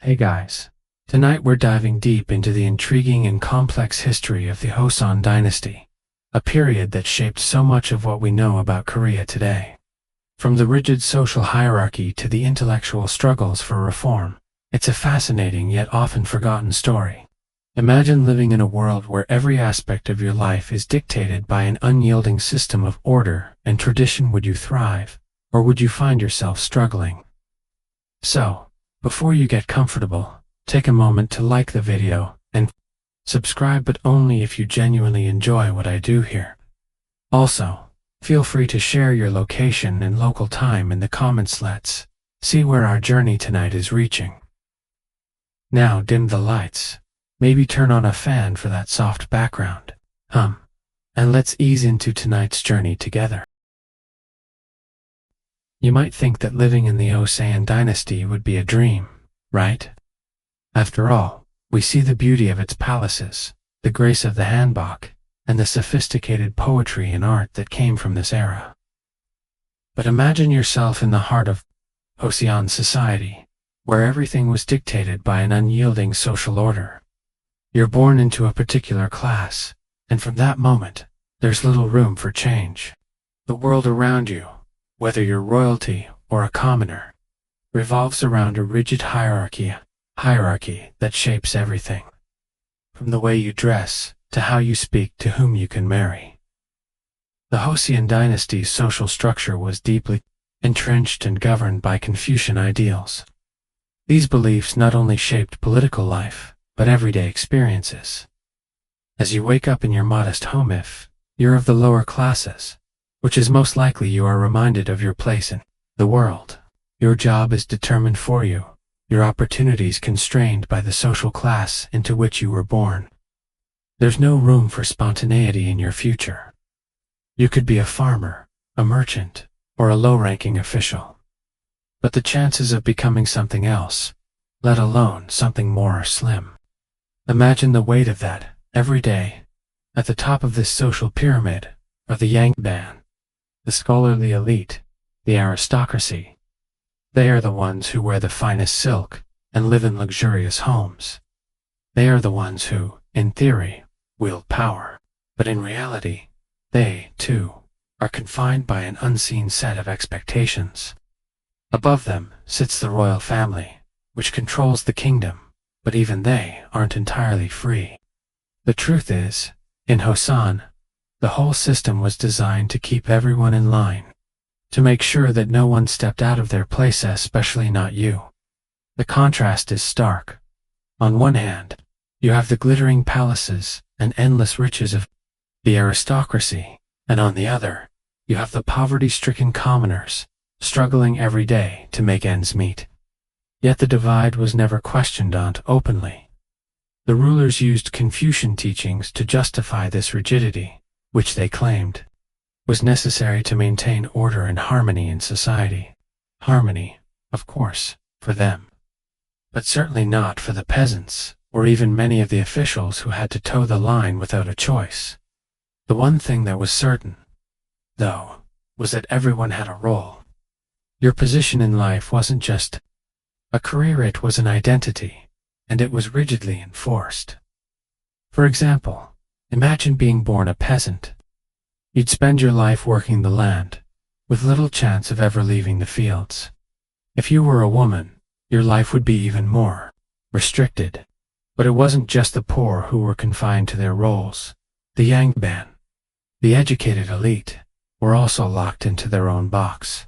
Hey guys, tonight we're diving deep into the intriguing and complex history of the Joseon Dynasty, a period that shaped so much of what we know about Korea today. From the rigid social hierarchy to the intellectual struggles for reform, it's a fascinating yet often forgotten story. Imagine living in a world where every aspect of your life is dictated by an unyielding system of order and tradition. Would you thrive, or would you find yourself struggling? So, before you get comfortable, take a moment to like the video and subscribe, but only if you genuinely enjoy what I do here. Also, feel free to share your location and local time in the comments. Let's see where our journey tonight is reaching. Now dim the lights, maybe turn on a fan for that soft background hum, and let's ease into tonight's journey together. You might think that living in the Joseon Dynasty would be a dream, right? After all, we see the beauty of its palaces, the grace of the hanbok, and the sophisticated poetry and art that came from this era. But imagine yourself in the heart of Joseon society, where everything was dictated by an unyielding social order. You're born into a particular class, and from that moment, there's little room for change. The world around you, whether you're royalty or a commoner, revolves around a rigid hierarchy that shapes everything. From the way you dress, to how you speak, to whom you can marry. The Joseon Dynasty's social structure was deeply entrenched and governed by Confucian ideals. These beliefs not only shaped political life, but everyday experiences. As you wake up in your modest home, if you're of the lower classes, which is most likely, you are reminded of your place in the world. Your job is determined for you, your opportunities constrained by the social class into which you were born. There's no room for spontaneity in your future. You could be a farmer, a merchant, or a low-ranking official. But the chances of becoming something else, let alone something more, are slim. Imagine the weight of that. Every day, at the top of this social pyramid, are the Yangban, the scholarly elite, the aristocracy. They are the ones who wear the finest silk and live in luxurious homes. They are the ones who, in theory, wield power, but in reality, they, too, are confined by an unseen set of expectations. Above them sits the royal family, which controls the kingdom, but even they aren't entirely free. The truth is, in Joseon, the whole system was designed to keep everyone in line, to make sure that no one stepped out of their place, especially not you. The contrast is stark. On one hand, you have the glittering palaces and endless riches of the aristocracy, and on the other, you have the poverty-stricken commoners, struggling every day to make ends meet. Yet the divide was never questioned openly. The rulers used Confucian teachings to justify this rigidity, which they claimed was necessary to maintain order and harmony in society. Harmony, of course, for them, but certainly not for the peasants, or even many of the officials who had to toe the line without a choice. The one thing that was certain, though, was that everyone had a role. Your position in life wasn't just a career, it was an identity, and it was rigidly enforced. For example, imagine being born a peasant. You'd spend your life working the land, with little chance of ever leaving the fields. If you were a woman, your life would be even more restricted. But it wasn't just the poor who were confined to their roles. The Yangban, the educated elite, were also locked into their own box.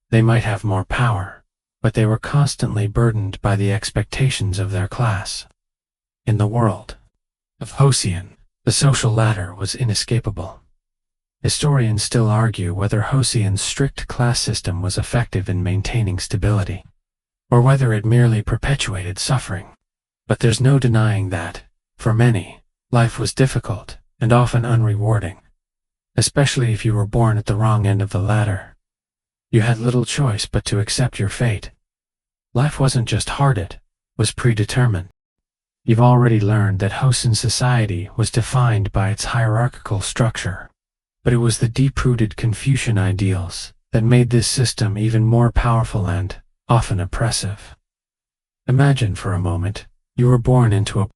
They might have more power, but they were constantly burdened by the expectations of their class. In the world of Joseon, the social ladder was inescapable. Historians still argue whether Joseon's strict class system was effective in maintaining stability, or whether it merely perpetuated suffering. But there's no denying that, for many, life was difficult and often unrewarding, especially if you were born at the wrong end of the ladder. You had little choice but to accept your fate. Life wasn't just hard, it was predetermined. You've already learned that Joseon society was defined by its hierarchical structure, but it was the deep-rooted Confucian ideals that made this system even more powerful and often oppressive. Imagine for a moment, you were born into a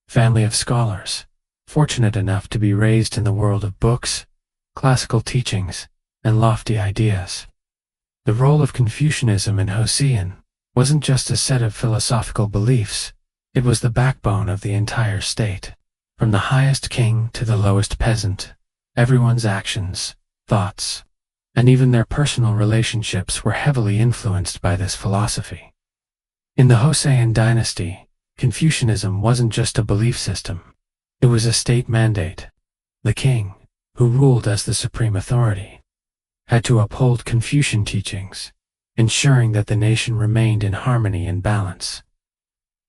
family of scholars, fortunate enough to be raised in the world of books, classical teachings, and lofty ideas. The role of Confucianism in Joseon wasn't just a set of philosophical beliefs, it was the backbone of the entire state. From the highest king to the lowest peasant, everyone's actions, thoughts, and even their personal relationships were heavily influenced by this philosophy. In the Joseon Dynasty, Confucianism wasn't just a belief system, it was a state mandate. The king, who ruled as the supreme authority, had to uphold Confucian teachings, ensuring that the nation remained in harmony and balance.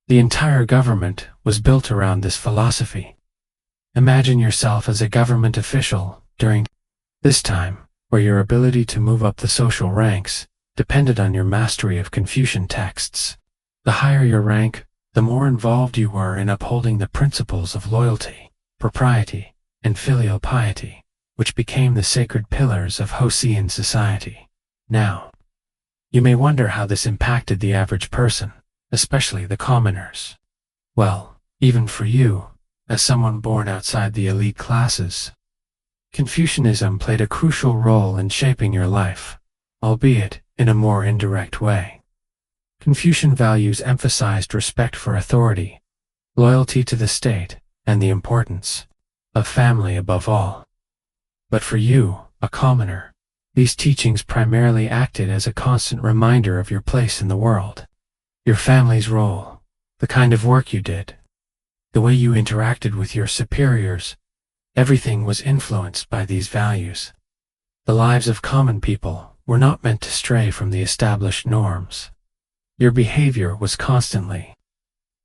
The entire government was built around this philosophy. Imagine yourself as a government official during this time, where your ability to move up the social ranks depended on your mastery of Confucian texts. The higher your rank, the more involved you were in upholding the principles of loyalty, propriety, and filial piety, which became the sacred pillars of Joseon society. Now, you may wonder how this impacted the average person, especially the commoners. Well, even for you, as someone born outside the elite classes, Confucianism played a crucial role in shaping your life, albeit in a more indirect way. Confucian values emphasized respect for authority, loyalty to the state, and the importance of family above all. But for you, a commoner, these teachings primarily acted as a constant reminder of your place in the world, your family's role, the kind of work you did, the way you interacted with your superiors. Everything was influenced by these values. The lives of common people were not meant to stray from the established norms. Your behavior was constantly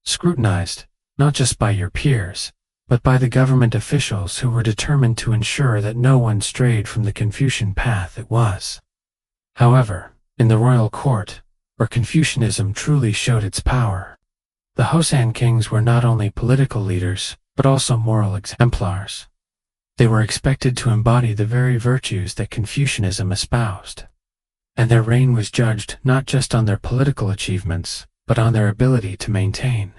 scrutinized, not just by your peers, but by the government officials who were determined to ensure that no one strayed from the Confucian path it was. However, in the royal court, where Confucianism truly showed its power, the Joseon kings were not only political leaders, but also moral exemplars. They were expected to embody the very virtues that Confucianism espoused. And their reign was judged not just on their political achievements, but on their ability to maintain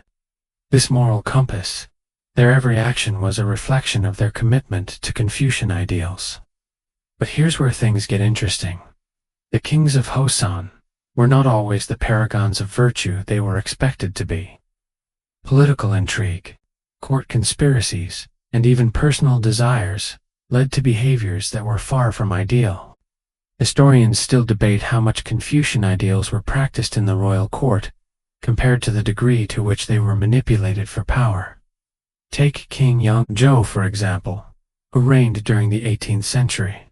this moral compass. Their every action was a reflection of their commitment to Confucian ideals. But here's where things get interesting. The kings of Joseon were not always the paragons of virtue they were expected to be. Political intrigue, court conspiracies, and even personal desires led to behaviors that were far from ideal. Historians still debate how much Confucian ideals were practiced in the royal court, compared to the degree to which they were manipulated for power. Take King Yongzhou, for example, who reigned during the 18th century.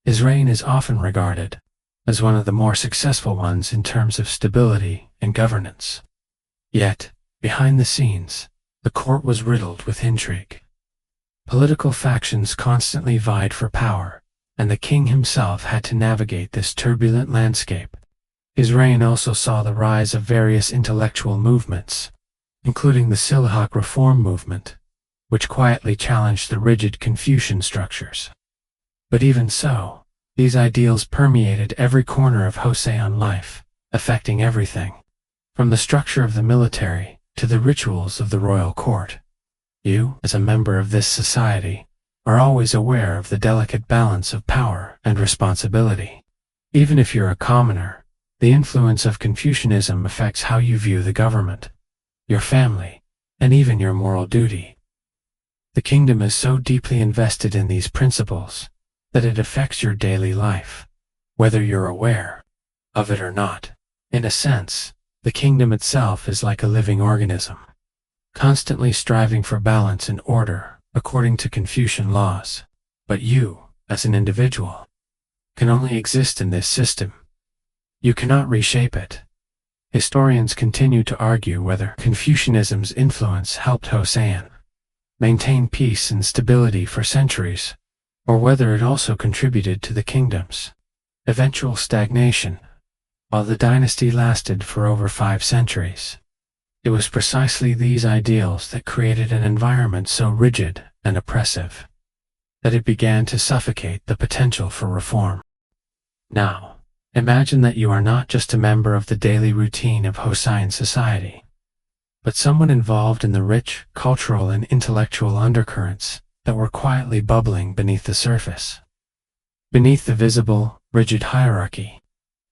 His reign is often regarded as one of the more successful ones in terms of stability and governance. Yet, behind the scenes, the court was riddled with intrigue. Political factions constantly vied for power, and the king himself had to navigate this turbulent landscape. His reign also saw the rise of various intellectual movements, including the Silhak reform movement, which quietly challenged the rigid Confucian structures. But even so, these ideals permeated every corner of Joseon life, affecting everything, from the structure of the military to the rituals of the royal court. You, as a member of this society, are always aware of the delicate balance of power and responsibility. Even if you're a commoner, the influence of Confucianism affects how you view the government, your family, and even your moral duty. The kingdom is so deeply invested in these principles that it affects your daily life, whether you're aware of it or not. In a sense, the kingdom itself is like a living organism, constantly striving for balance and order according to Confucian laws. But you, as an individual, can only exist in this system. You cannot reshape it. Historians continue to argue whether Confucianism's influence helped Joseon maintain peace and stability for centuries, or whether it also contributed to the kingdom's eventual stagnation. While the dynasty lasted for over 5 centuries, it was precisely these ideals that created an environment so rigid and oppressive that it began to suffocate the potential for reform. Now, Imagine that you are not just a member of the daily routine of Hosein society, but someone involved in the rich cultural and intellectual undercurrents that were quietly bubbling beneath the surface. Beneath the visible, rigid hierarchy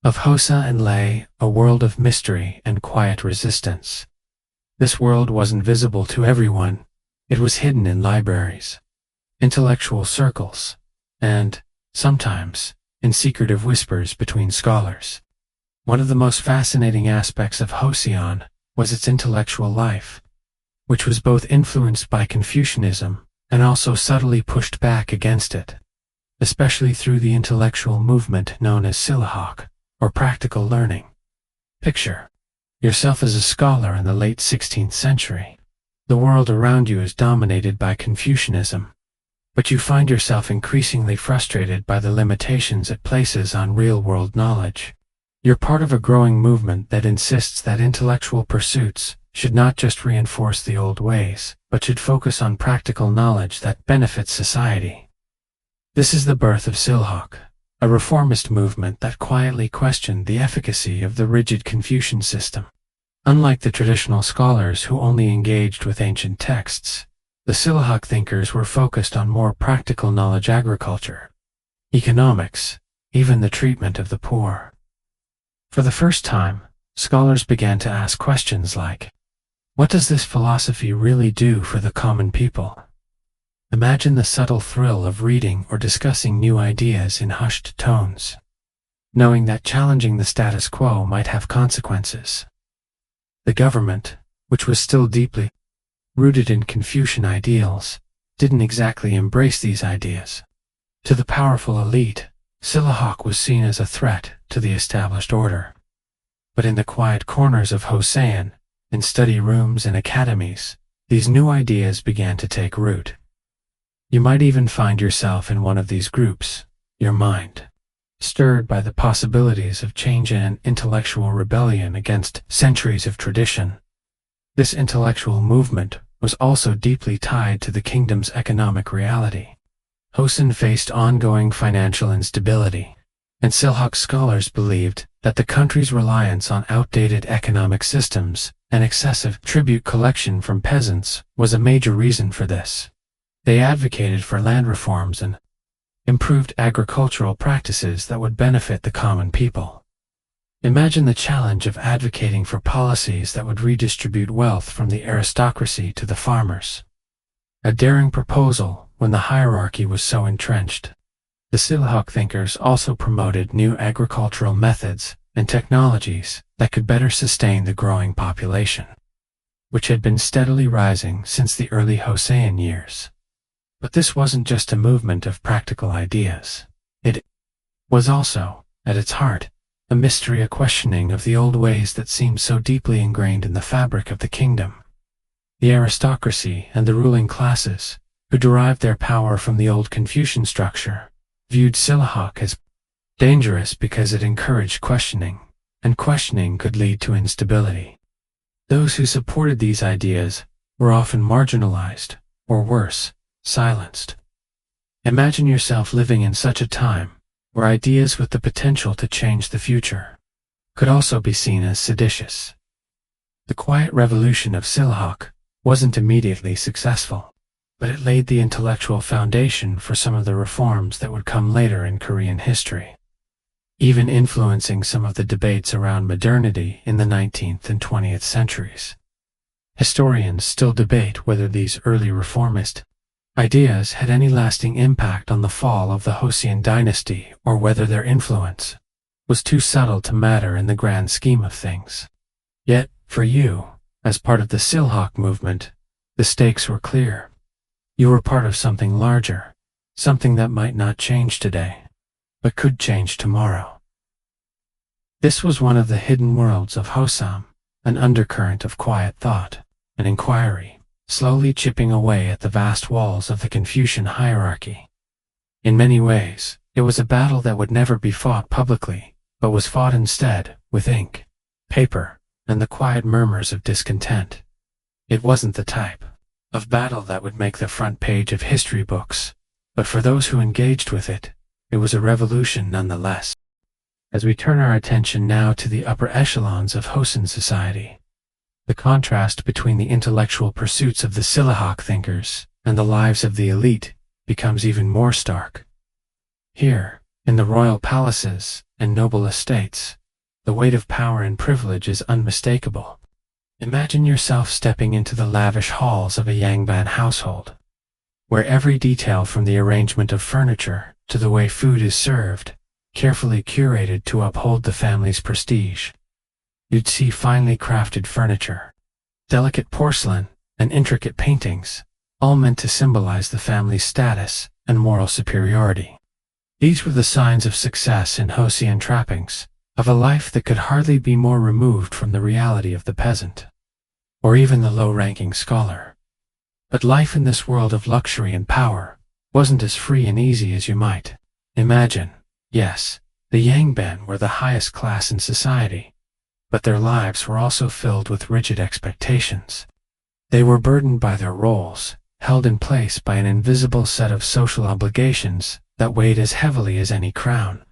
of Hosein lay a world of mystery and quiet resistance. This world wasn't visible to everyone. It was hidden in libraries, intellectual circles, and, sometimes, in secretive whispers between scholars. One of the most fascinating aspects of Joseon was its intellectual life, which was both influenced by Confucianism and also subtly pushed back against it, especially through the intellectual movement known as Silahok, or practical learning. Picture yourself as a scholar in the late 16th century. The world around you is dominated by Confucianism, but you find yourself increasingly frustrated by the limitations it places on real-world knowledge. You're part of a growing movement that insists that intellectual pursuits should not just reinforce the old ways, but should focus on practical knowledge that benefits society. This is the birth of Silahok, a reformist movement that quietly questioned the efficacy of the rigid Confucian system. Unlike the traditional scholars who only engaged with ancient texts, the Silahok thinkers were focused on more practical knowledge: agriculture, economics, even the treatment of the poor. For the first time, scholars began to ask questions like, what does this philosophy really do for the common people? Imagine the subtle thrill of reading or discussing new ideas in hushed tones, knowing that challenging the status quo might have consequences. The government, which was still deeply rooted in Confucian ideals, didn't exactly embrace these ideas. To the powerful elite, Silahok was seen as a threat to the established order. But in the quiet corners of Hosein, in study rooms and academies, these new ideas began to take root. You might even find yourself in one of these groups, your mind stirred by the possibilities of change and intellectual rebellion against centuries of tradition. This intellectual movement was also deeply tied to the kingdom's economic reality. Hosein faced ongoing financial instability, and Silahok scholars believed that the country's reliance on outdated economic systems and excessive tribute collection from peasants was a major reason for this. They advocated for land reforms and improved agricultural practices that would benefit the common people. Imagine the challenge of advocating for policies that would redistribute wealth from the aristocracy to the farmers. A daring proposal when the hierarchy was so entrenched. The Silahok thinkers also promoted new agricultural methods and technologies that could better sustain the growing population, which had been steadily rising since the early Hosein years. But this wasn't just a movement of practical ideas. It was also, at its heart, a mystery, a questioning of the old ways that seemed so deeply ingrained in the fabric of the kingdom. The aristocracy and the ruling classes, who derived their power from the old Confucian structure, viewed Silahok as dangerous because it encouraged questioning, and questioning could lead to instability. Those who supported these ideas were often marginalized, or worse, silenced. Imagine yourself living in such a time, where ideas with the potential to change the future could also be seen as seditious. The quiet revolution of Silahok wasn't immediately successful, but it laid the intellectual foundation for some of the reforms that would come later in Korean history, even influencing some of the debates around modernity in the 19th and 20th centuries. Historians still debate whether these early reformist ideas had any lasting impact on the fall of the Joseon Dynasty, or whether their influence was too subtle to matter in the grand scheme of things. Yet, for you, as part of the Silahok movement, the stakes were clear. You were part of something larger, something that might not change today, but could change tomorrow. This was one of the hidden worlds of Hosein, an undercurrent of quiet thought and inquiry, slowly chipping away at the vast walls of the Confucian hierarchy. In many ways, it was a battle that would never be fought publicly, but was fought instead with ink, paper, and the quiet murmurs of discontent. It wasn't the type of battle that would make the front page of history books, but for those who engaged with it, it was a revolution nonetheless. As we turn our attention now to the upper echelons of Joseon society, the contrast between the intellectual pursuits of the Silahawk thinkers and the lives of the elite becomes even more stark. Here, in the royal palaces and noble estates, the weight of power and privilege is unmistakable. Imagine yourself stepping into the lavish halls of a Yangban household, where every detail from the arrangement of furniture to the way food is served, carefully curated to uphold the family's prestige. You'd see finely crafted furniture, delicate porcelain, and intricate paintings, all meant to symbolize the family's status and moral superiority. These were the signs of success in Joseon trappings, of a life that could hardly be more removed from the reality of the peasant, or even the low-ranking scholar. But life in this world of luxury and power wasn't as free and easy as you might imagine. Yes, the Yangban were the highest class in society, but their lives were also filled with rigid expectations. They were burdened by their roles, held in place by an invisible set of social obligations that weighed as heavily as any crown.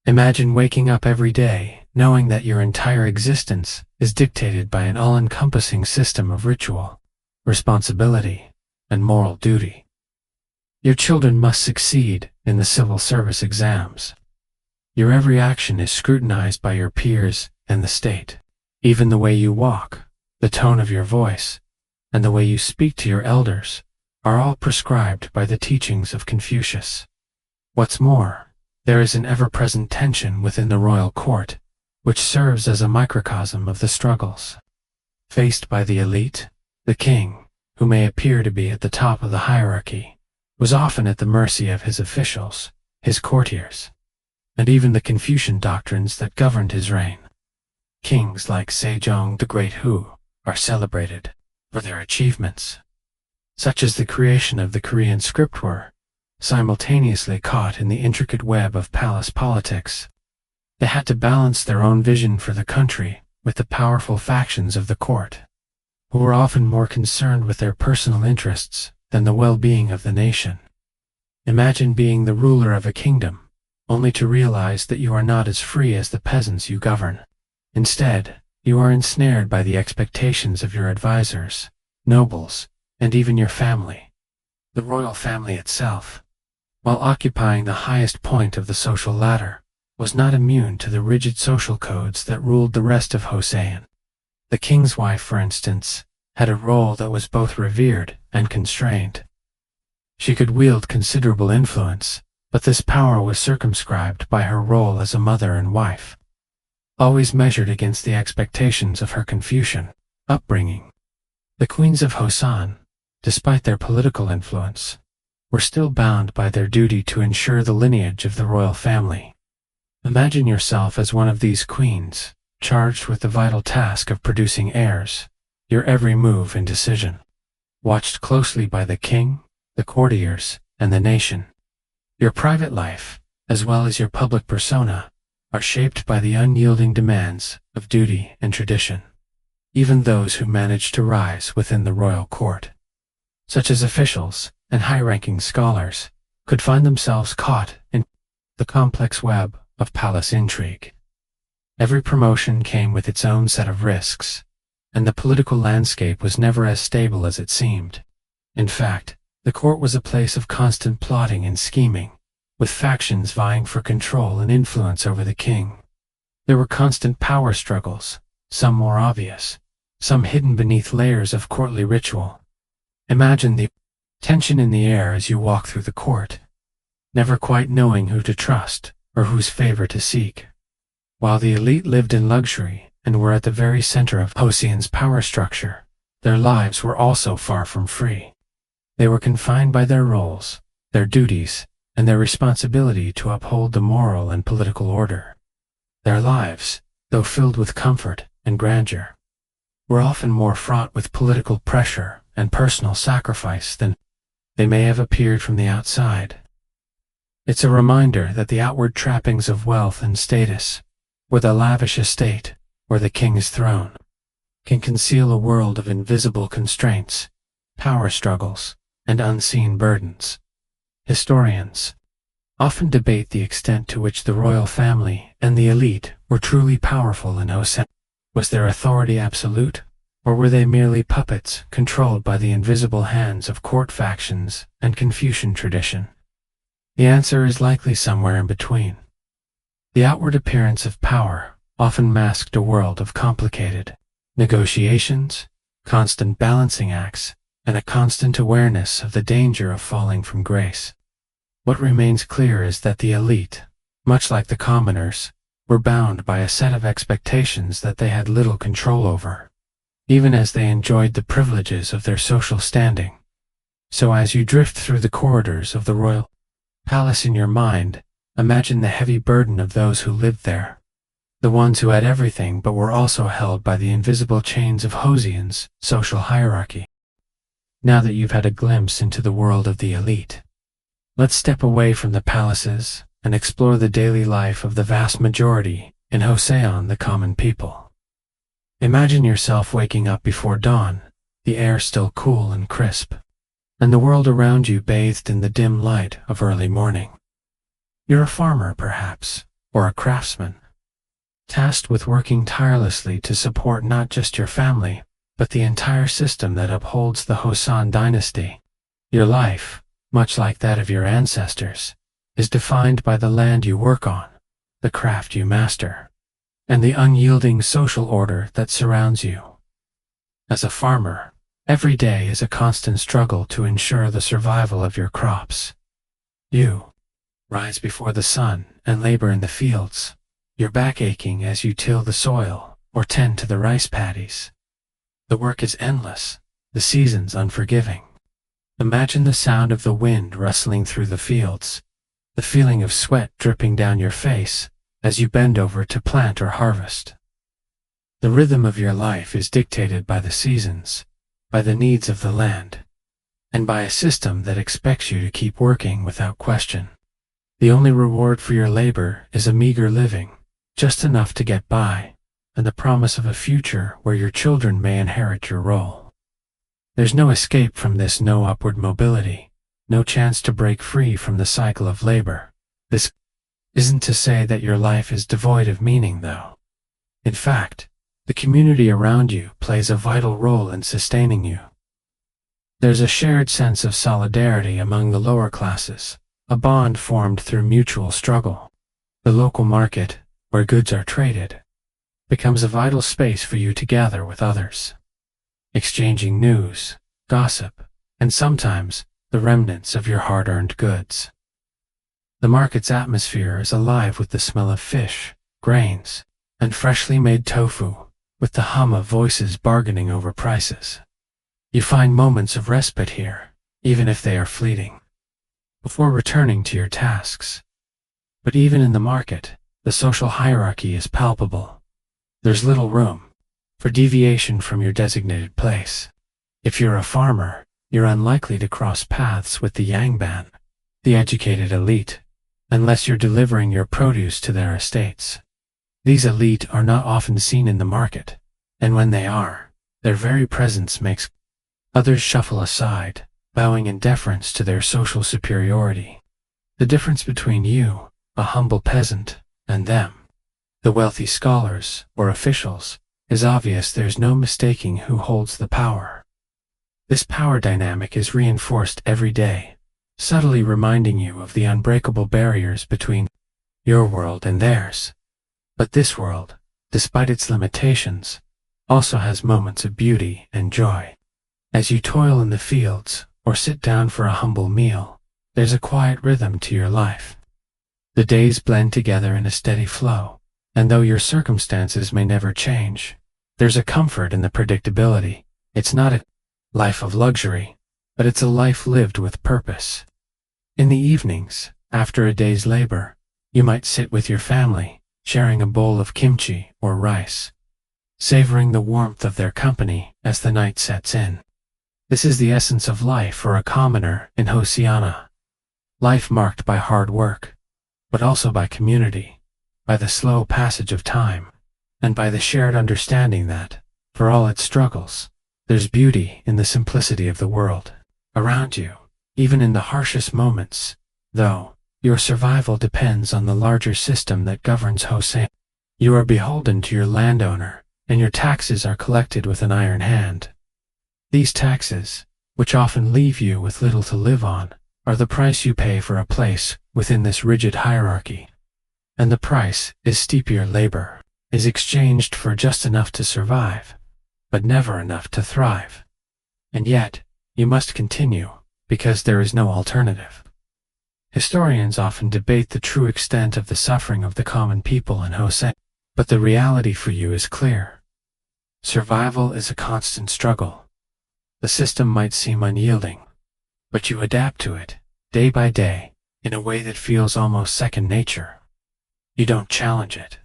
Imagine waking up every day knowing that your entire existence is dictated by an all-encompassing system of ritual, responsibility, and moral duty. Your children must succeed in the civil service exams. Your every action is scrutinized by your peers and the state. Even the way you walk, the tone of your voice, and the way you speak to your elders are all prescribed by the teachings of Confucius. What's more, there is an ever-present tension within the royal court, which serves as a microcosm of the struggles faced by the elite. The king, who may appear to be at the top of the hierarchy, was often at the mercy of his officials, his courtiers, and even the Confucian doctrines that governed his reign. Kings like Sejong the Great Hu are celebrated for their achievements, such as the creation of the Korean script, were simultaneously caught in the intricate web of palace politics. They had to balance their own vision for the country with the powerful factions of the court, who were often more concerned with their personal interests than the well-being of the nation. Imagine being the ruler of a kingdom, only to realize that you are not as free as the peasants you govern. Instead, you are ensnared by the expectations of your advisors, nobles, and even your family. The royal family itself, while occupying the highest point of the social ladder, was not immune to the rigid social codes that ruled the rest of Joseon. The king's wife, for instance, had a role that was both revered and constrained. She could wield considerable influence, but this power was circumscribed by her role as a mother and wife, always measured against the expectations of her Confucian upbringing. The queens of Joseon, despite their political influence, were still bound by their duty to ensure the lineage of the royal family. Imagine yourself as one of these queens, charged with the vital task of producing heirs, your every move and decision watched closely by the king, the courtiers, and the nation. Your private life, as well as your public persona, are shaped by the unyielding demands of duty and tradition. Even those who manage to rise within the royal court, such as officials and high-ranking scholars, could find themselves caught in the complex web of palace intrigue. Every promotion came with its own set of risks, and the political landscape was never as stable as it seemed. In fact, the court was a place of constant plotting and scheming, with factions vying for control and influence over the king. There were constant power struggles, some more obvious, some hidden beneath layers of courtly ritual. Imagine the tension in the air as you walk through the court, never quite knowing who to trust or whose favor to seek. While the elite lived in luxury and were at the very center of Joseon's power structure, their lives were also far from free. They were confined by their roles, their duties, and their responsibility to uphold the moral and political order. Their lives, though filled with comfort and grandeur, were often more fraught with political pressure and personal sacrifice than they may have appeared from the outside. It's a reminder that the outward trappings of wealth and status, with a lavish estate or the king's throne, can conceal a world of invisible constraints, power struggles, and unseen burdens. Historians, often debate the extent to which the royal family and the elite were truly powerful in Joseon. Was their authority absolute, or were they merely puppets controlled by the invisible hands of court factions and Confucian tradition? The answer is likely somewhere in between. The outward appearance of power often masked a world of complicated negotiations, constant balancing acts, and a constant awareness of the danger of falling from grace. What remains clear is that the elite, much like the commoners, were bound by a set of expectations that they had little control over, even as they enjoyed the privileges of their social standing. So as you drift through the corridors of the royal palace in your mind, imagine the heavy burden of those who lived there, the ones who had everything but were also held by the invisible chains of Joseon's social hierarchy. Now that you've had a glimpse into the world of the elite, let's step away from the palaces and explore the daily life of the vast majority in Joseon, the common people. Imagine yourself waking up before dawn, the air still cool and crisp, and the world around you bathed in the dim light of early morning. You're a farmer, perhaps, or a craftsman, tasked with working tirelessly to support not just your family, but the entire system that upholds the Joseon Dynasty. Your life, much like that of your ancestors, is defined by the land you work on, the craft you master, and the unyielding social order that surrounds you. As a farmer, every day is a constant struggle to ensure the survival of your crops. You rise before the sun and labor in the fields, your back aching as you till the soil or tend to the rice paddies. The work is endless, the seasons unforgiving. Imagine the sound of the wind rustling through the fields, the feeling of sweat dripping down your face as you bend over to plant or harvest. The rhythm of your life is dictated by the seasons, by the needs of the land, and by a system that expects you to keep working without question. The only reward for your labor is a meager living, just enough to get by, and the promise of a future where your children may inherit your role. There's no escape from this, no upward mobility, no chance to break free from the cycle of labor. This isn't to say that your life is devoid of meaning, though. In fact, the community around you plays a vital role in sustaining you. There's a shared sense of solidarity among the lower classes, a bond formed through mutual struggle. The local market, where goods are traded, becomes a vital space for you to gather with others, exchanging news, gossip, and sometimes the remnants of your hard-earned goods. The market's atmosphere is alive with the smell of fish, grains, and freshly made tofu, with the hum of voices bargaining over prices. You find moments of respite here, even if they are fleeting, before returning to your tasks. But even in the market, the social hierarchy is palpable. There's little room for deviation from your designated place. If you're a farmer, you're unlikely to cross paths with the yangban, the educated elite, unless you're delivering your produce to their estates. These elite are not often seen in the market, and when they are, their very presence makes others shuffle aside, bowing in deference to their social superiority. The difference between you, a humble peasant, and them, the wealthy scholars or officials, is obvious. There's no mistaking who holds the power. This power dynamic is reinforced every day, subtly reminding you of the unbreakable barriers between your world and theirs. But this world, despite its limitations, also has moments of beauty and joy. As you toil in the fields or sit down for a humble meal, there's a quiet rhythm to your life. The days blend together in a steady flow, and though your circumstances may never change, there's a comfort in the predictability. It's not a life of luxury, but it's a life lived with purpose. In the evenings, after a day's labor, you might sit with your family, sharing a bowl of kimchi or rice, savoring the warmth of their company as the night sets in. This is the essence of life for a commoner in Joseon. Life marked by hard work, but also by community, by the slow passage of time, and by the shared understanding that, for all its struggles, there's beauty in the simplicity of the world around you, even in the harshest moments, though, Your survival depends on the larger system that governs Joseon. You are beholden to your landowner, and your taxes are collected with an iron hand. These taxes, which often leave you with little to live on, are the price you pay for a place within this rigid hierarchy. And the price is steep. Your labor is exchanged for just enough to survive, but never enough to thrive. And yet, you must continue, because there is no alternative. Historians often debate the true extent of the suffering of the common people in Joseon, but the reality for you is clear. Survival is a constant struggle. The system might seem unyielding, but you adapt to it, day by day, in a way that feels almost second nature. You don't challenge it.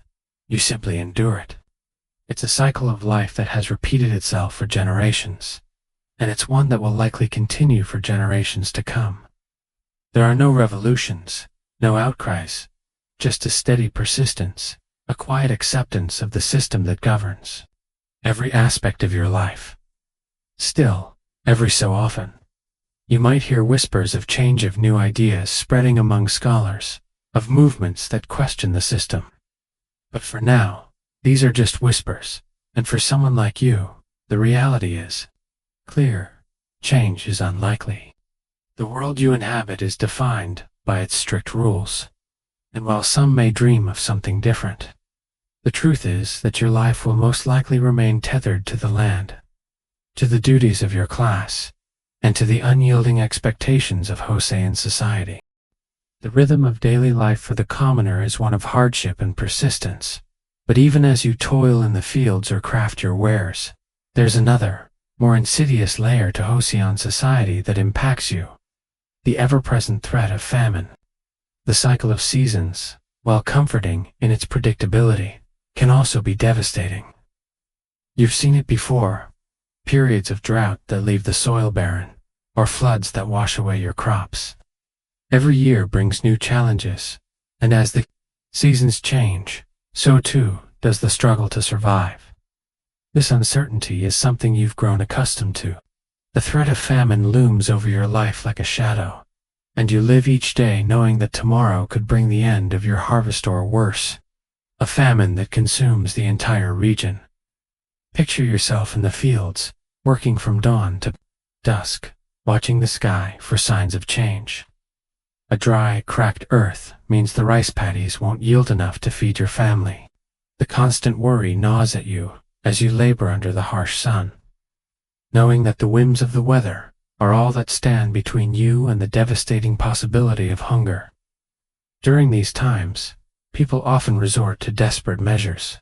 You simply endure it. It's a cycle of life that has repeated itself for generations, and it's one that will likely continue for generations to come. There are no revolutions, no outcries, just a steady persistence, a quiet acceptance of the system that governs every aspect of your life. Still, every so often, you might hear whispers of change, of new ideas spreading among scholars, of movements that question the system. But for now, these are just whispers, and for someone like you, the reality is clear. Change is unlikely. The world you inhabit is defined by its strict rules, and while some may dream of something different, the truth is that your life will most likely remain tethered to the land, to the duties of your class, and to the unyielding expectations of Joseon society. The rhythm of daily life for the commoner is one of hardship and persistence, but even as you toil in the fields or craft your wares, there's another, more insidious layer to Joseon society that impacts you. The ever-present threat of famine. The cycle of seasons, while comforting in its predictability, can also be devastating. You've seen it before, periods of drought that leave the soil barren, or floods that wash away your crops. Every year brings new challenges, and as the seasons change, so too does the struggle to survive. This uncertainty is something you've grown accustomed to. The threat of famine looms over your life like a shadow, and you live each day knowing that tomorrow could bring the end of your harvest or worse, a famine that consumes the entire region. Picture yourself in the fields, working from dawn to dusk, watching the sky for signs of change. A dry, cracked earth means the rice paddies won't yield enough to feed your family. The constant worry gnaws at you as you labor under the harsh sun, knowing that the whims of the weather are all that stand between you and the devastating possibility of hunger. During these times, people often resort to desperate measures.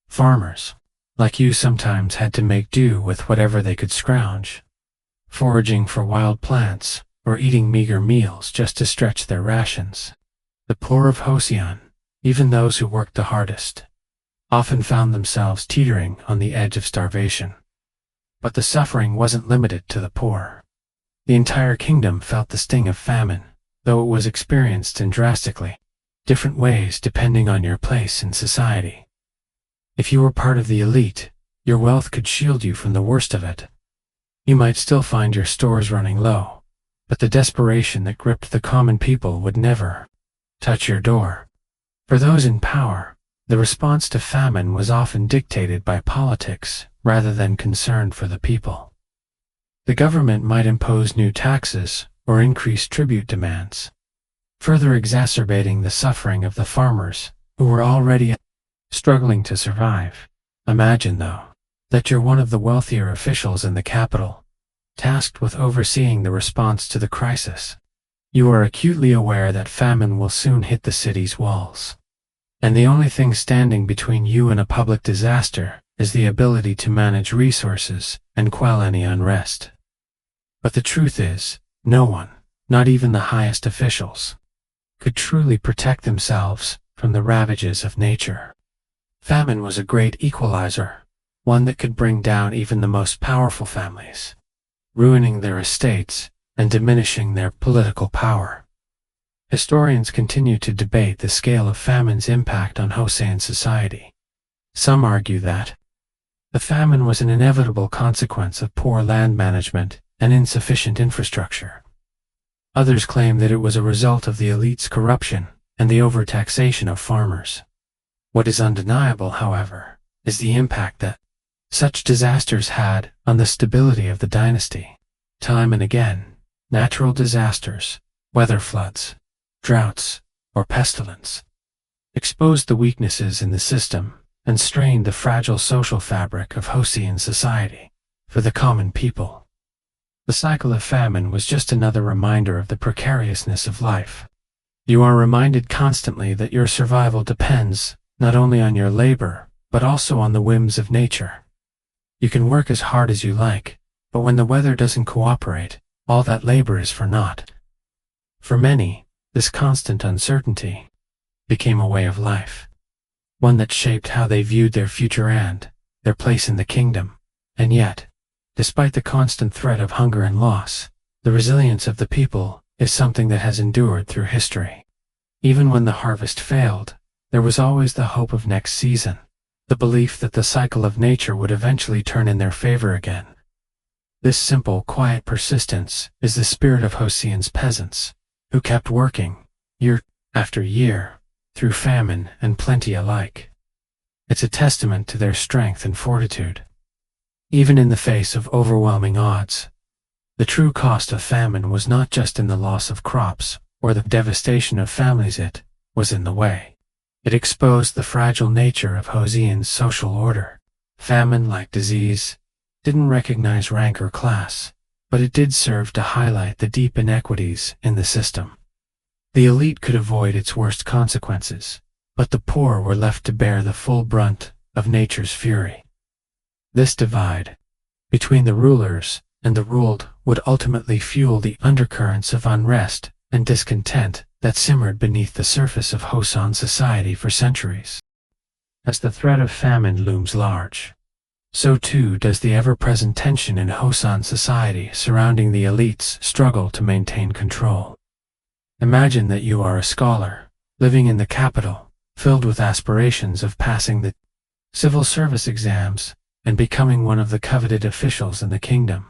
Farmers, like you, sometimes had to make do with whatever they could scrounge, foraging for wild plants, or eating meager meals just to stretch their rations. The poor of Joseon, even those who worked the hardest, often found themselves teetering on the edge of starvation. But the suffering wasn't limited to the poor. The entire kingdom felt the sting of famine, though it was experienced in drastically different ways depending on your place in society. If you were part of the elite, your wealth could shield you from the worst of it. You might still find your stores running low, but the desperation that gripped the common people would never touch your door. For those in power, the response to famine was often dictated by politics rather than concern for the people. The government might impose new taxes or increase tribute demands, further exacerbating the suffering of the farmers who were already struggling to survive. Imagine, though, that you're one of the wealthier officials in the capital, tasked with overseeing the response to the crisis. You are acutely aware that famine will soon hit the city's walls, and the only thing standing between you and a public disaster is the ability to manage resources and quell any unrest. But the truth is, no one, not even the highest officials, could truly protect themselves from the ravages of nature. Famine was a great equalizer, one that could bring down even the most powerful families, ruining their estates and diminishing their political power. Historians continue to debate the scale of famine's impact on Joseon society. Some argue that the famine was an inevitable consequence of poor land management and insufficient infrastructure. Others claim that it was a result of the elite's corruption and the overtaxation of farmers. What is undeniable, however, is the impact that such disasters had on the stability of the dynasty. Time and again, natural disasters, weather floods, droughts, or pestilence, exposed the weaknesses in the system and strained the fragile social fabric of Joseon society. For the common people, the cycle of famine was just another reminder of the precariousness of life. You are reminded constantly that your survival depends not only on your labor, but also on the whims of nature. You can work as hard as you like, but when the weather doesn't cooperate, all that labor is for naught. For many, this constant uncertainty became a way of life, one that shaped how they viewed their future and their place in the kingdom. And yet, despite the constant threat of hunger and loss, the resilience of the people is something that has endured through history. Even when the harvest failed, there was always the hope of next season, the belief that the cycle of nature would eventually turn in their favor again. This simple, quiet persistence is the spirit of Joseon's peasants, who kept working, year after year, through famine and plenty alike. It's a testament to their strength and fortitude. Even in the face of overwhelming odds, the true cost of famine was not just in the loss of crops or the devastation of families, it was in the way. It exposed the fragile nature of Joseon's social order. Famine, like disease, didn't recognize rank or class, but it did serve to highlight the deep inequities in the system. The elite could avoid its worst consequences, but the poor were left to bear the full brunt of nature's fury. This divide between the rulers and the ruled would ultimately fuel the undercurrents of unrest and discontent that simmered beneath the surface of Joseon society for centuries. As the threat of famine looms large, so too does the ever-present tension in Joseon society surrounding the elite's struggle to maintain control. Imagine that you are a scholar, living in the capital, filled with aspirations of passing the civil service exams and becoming one of the coveted officials in the kingdom.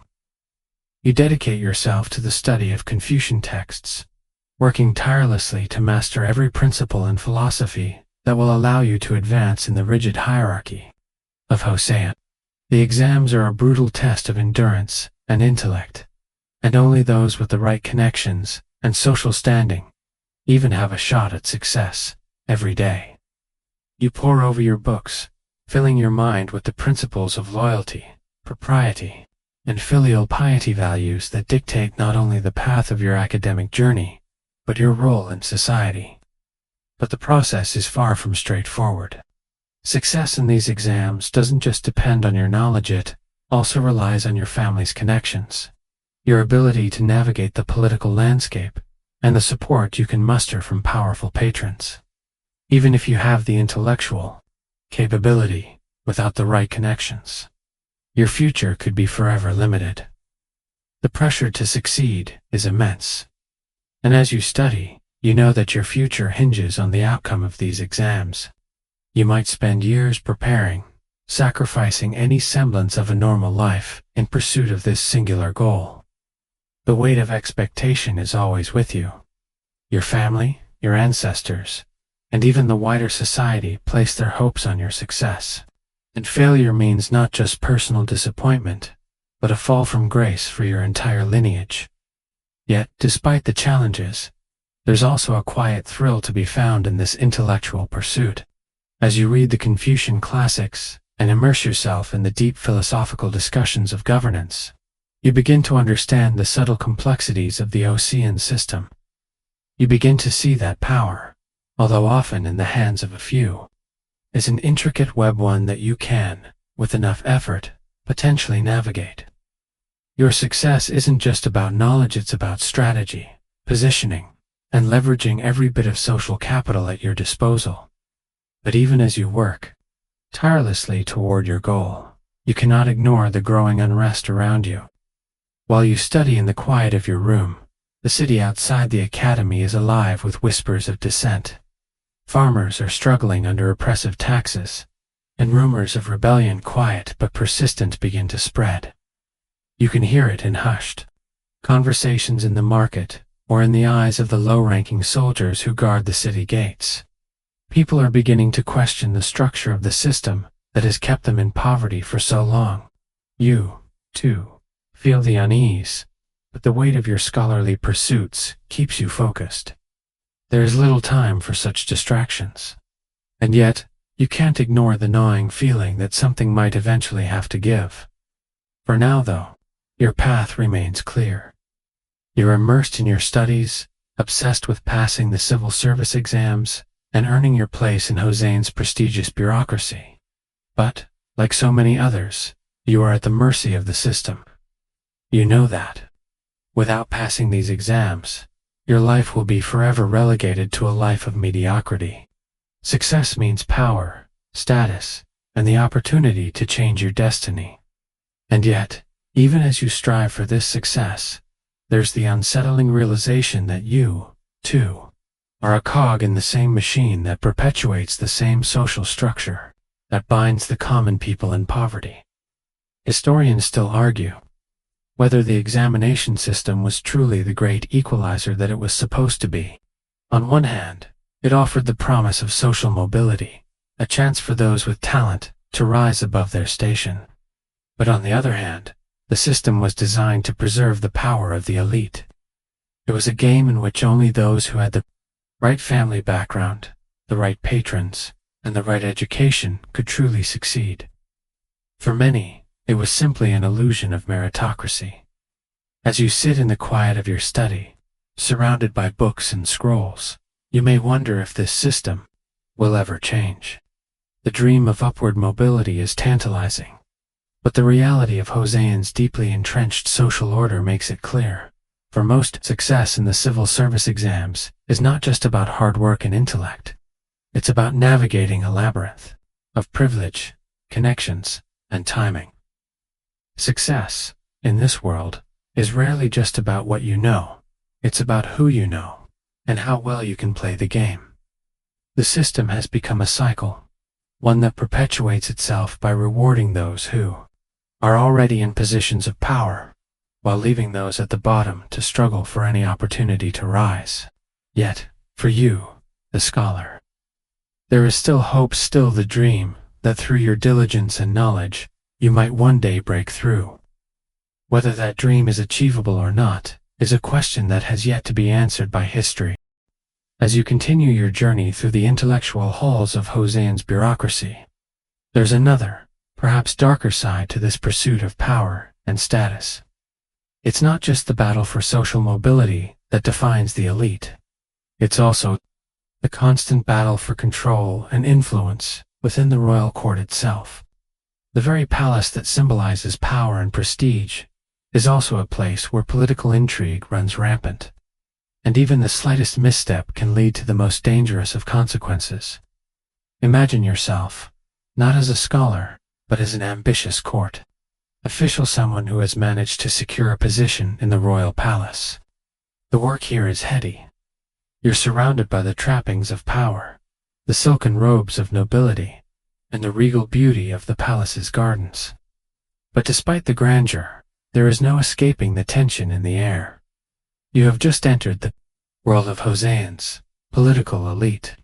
You dedicate yourself to the study of Confucian texts, working tirelessly to master every principle and philosophy that will allow you to advance in the rigid hierarchy of Joseon. The exams are a brutal test of endurance and intellect, and only those with the right connections and social standing even have a shot at success every day. You pore over your books, filling your mind with the principles of loyalty, propriety, and filial piety, values that dictate not only the path of your academic journey, but your role in society. But the process is far from straightforward. Success in these exams doesn't just depend on your knowledge, it also relies on your family's connections, your ability to navigate the political landscape, and the support you can muster from powerful patrons. Even if you have the intellectual capability, without the right connections, your future could be forever limited. The pressure to succeed is immense. And as you study, you know that your future hinges on the outcome of these exams. You might spend years preparing, sacrificing any semblance of a normal life in pursuit of this singular goal. The weight of expectation is always with you. Your family, your ancestors, and even the wider society place their hopes on your success. And failure means not just personal disappointment, but a fall from grace for your entire lineage. Yet, despite the challenges, there's also a quiet thrill to be found in this intellectual pursuit. As you read the Confucian classics and immerse yourself in the deep philosophical discussions of governance, you begin to understand the subtle complexities of the Joseon system. You begin to see that power, although often in the hands of a few, is an intricate web, one that you can, with enough effort, potentially navigate. Your success isn't just about knowledge, it's about strategy, positioning, and leveraging every bit of social capital at your disposal. But even as you work tirelessly toward your goal, you cannot ignore the growing unrest around you. While you study in the quiet of your room, the city outside the academy is alive with whispers of dissent. Farmers are struggling under oppressive taxes, and rumors of rebellion, quiet but persistent, begin to spread. You can hear it in hushed conversations in the market, or in the eyes of the low-ranking soldiers who guard the city gates. People are beginning to question the structure of the system that has kept them in poverty for so long. You, too, feel the unease, but the weight of your scholarly pursuits keeps you focused. There is little time for such distractions. And yet, you can't ignore the gnawing feeling that something might eventually have to give. For now, though, your path remains clear. You're immersed in your studies, obsessed with passing the civil service exams, and earning your place in Joseon's prestigious bureaucracy. But, like so many others, you are at the mercy of the system. You know that. Without passing these exams, your life will be forever relegated to a life of mediocrity. Success means power, status, and the opportunity to change your destiny. And yet, even as you strive for this success, there's the unsettling realization that you, too, are a cog in the same machine that perpetuates the same social structure that binds the common people in poverty. Historians still argue whether the examination system was truly the great equalizer that it was supposed to be. On one hand, it offered the promise of social mobility, a chance for those with talent to rise above their station. But on the other hand, the system was designed to preserve the power of the elite. It was a game in which only those who had the right family background, the right patrons, and the right education could truly succeed. For many, it was simply an illusion of meritocracy. As you sit in the quiet of your study, surrounded by books and scrolls, you may wonder if this system will ever change. The dream of upward mobility is tantalizing, but the reality of Joseon's deeply entrenched social order makes it clear. For most, success in the civil service exams is not just about hard work and intellect. It's about navigating a labyrinth of privilege, connections, and timing. Success, in this world, is rarely just about what you know. It's about who you know, and how well you can play the game. The system has become a cycle, one that perpetuates itself by rewarding those who are already in positions of power, while leaving those at the bottom to struggle for any opportunity to rise. Yet, for you, the scholar, there is still hope, still the dream, that through your diligence and knowledge, you might one day break through. Whether that dream is achievable or not, is a question that has yet to be answered by history. As you continue your journey through the intellectual halls of Joseon's bureaucracy, there's another, perhaps darker side to this pursuit of power and status. It's not just the battle for social mobility that defines the elite. It's also the constant battle for control and influence within the royal court itself. The very palace that symbolizes power and prestige is also a place where political intrigue runs rampant, and even the slightest misstep can lead to the most dangerous of consequences. Imagine yourself, not as a scholar, but as an ambitious court official, someone who has managed to secure a position in the royal palace. The work here is heady. You're surrounded by the trappings of power, the silken robes of nobility, and the regal beauty of the palace's gardens. But despite the grandeur, there is no escaping the tension in the air. You have just entered the world of Joseon's political elite,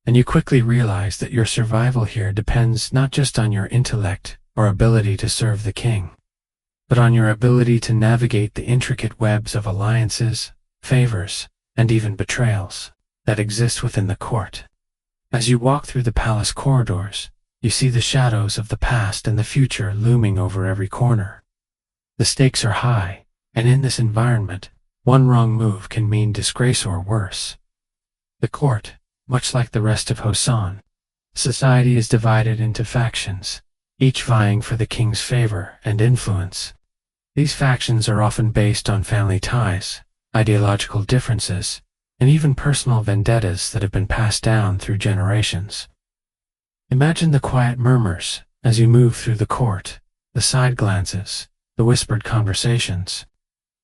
and you quickly realize that your survival here depends not just on your intellect or ability to serve the king, but on your ability to navigate the intricate webs of alliances, favors, and even betrayals that exist within the court. As you walk through the palace corridors, you see the shadows of the past and the future looming over every corner. The stakes are high, and in this environment, one wrong move can mean disgrace or worse. The court, much like the rest of Joseon, society is divided into factions, each vying for the king's favor and influence. These factions are often based on family ties, ideological differences, and even personal vendettas that have been passed down through generations. Imagine the quiet murmurs as you move through the court, the side glances, the whispered conversations.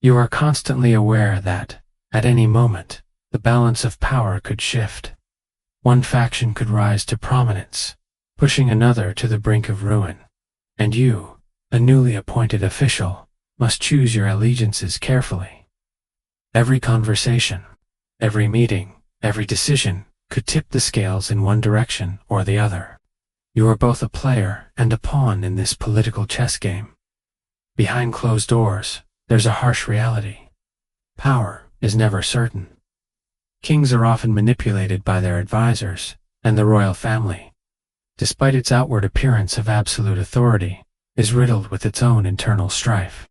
You are constantly aware that, at any moment, the balance of power could shift. One faction could rise to prominence, pushing another to the brink of ruin. And you, a newly appointed official, must choose your allegiances carefully. Every conversation, every meeting, every decision could tip the scales in one direction or the other. You are both a player and a pawn in this political chess game. Behind closed doors, there's a harsh reality. Power is never certain. Kings are often manipulated by their advisors, and the royal family, despite its outward appearance of absolute authority, is riddled with its own internal strife.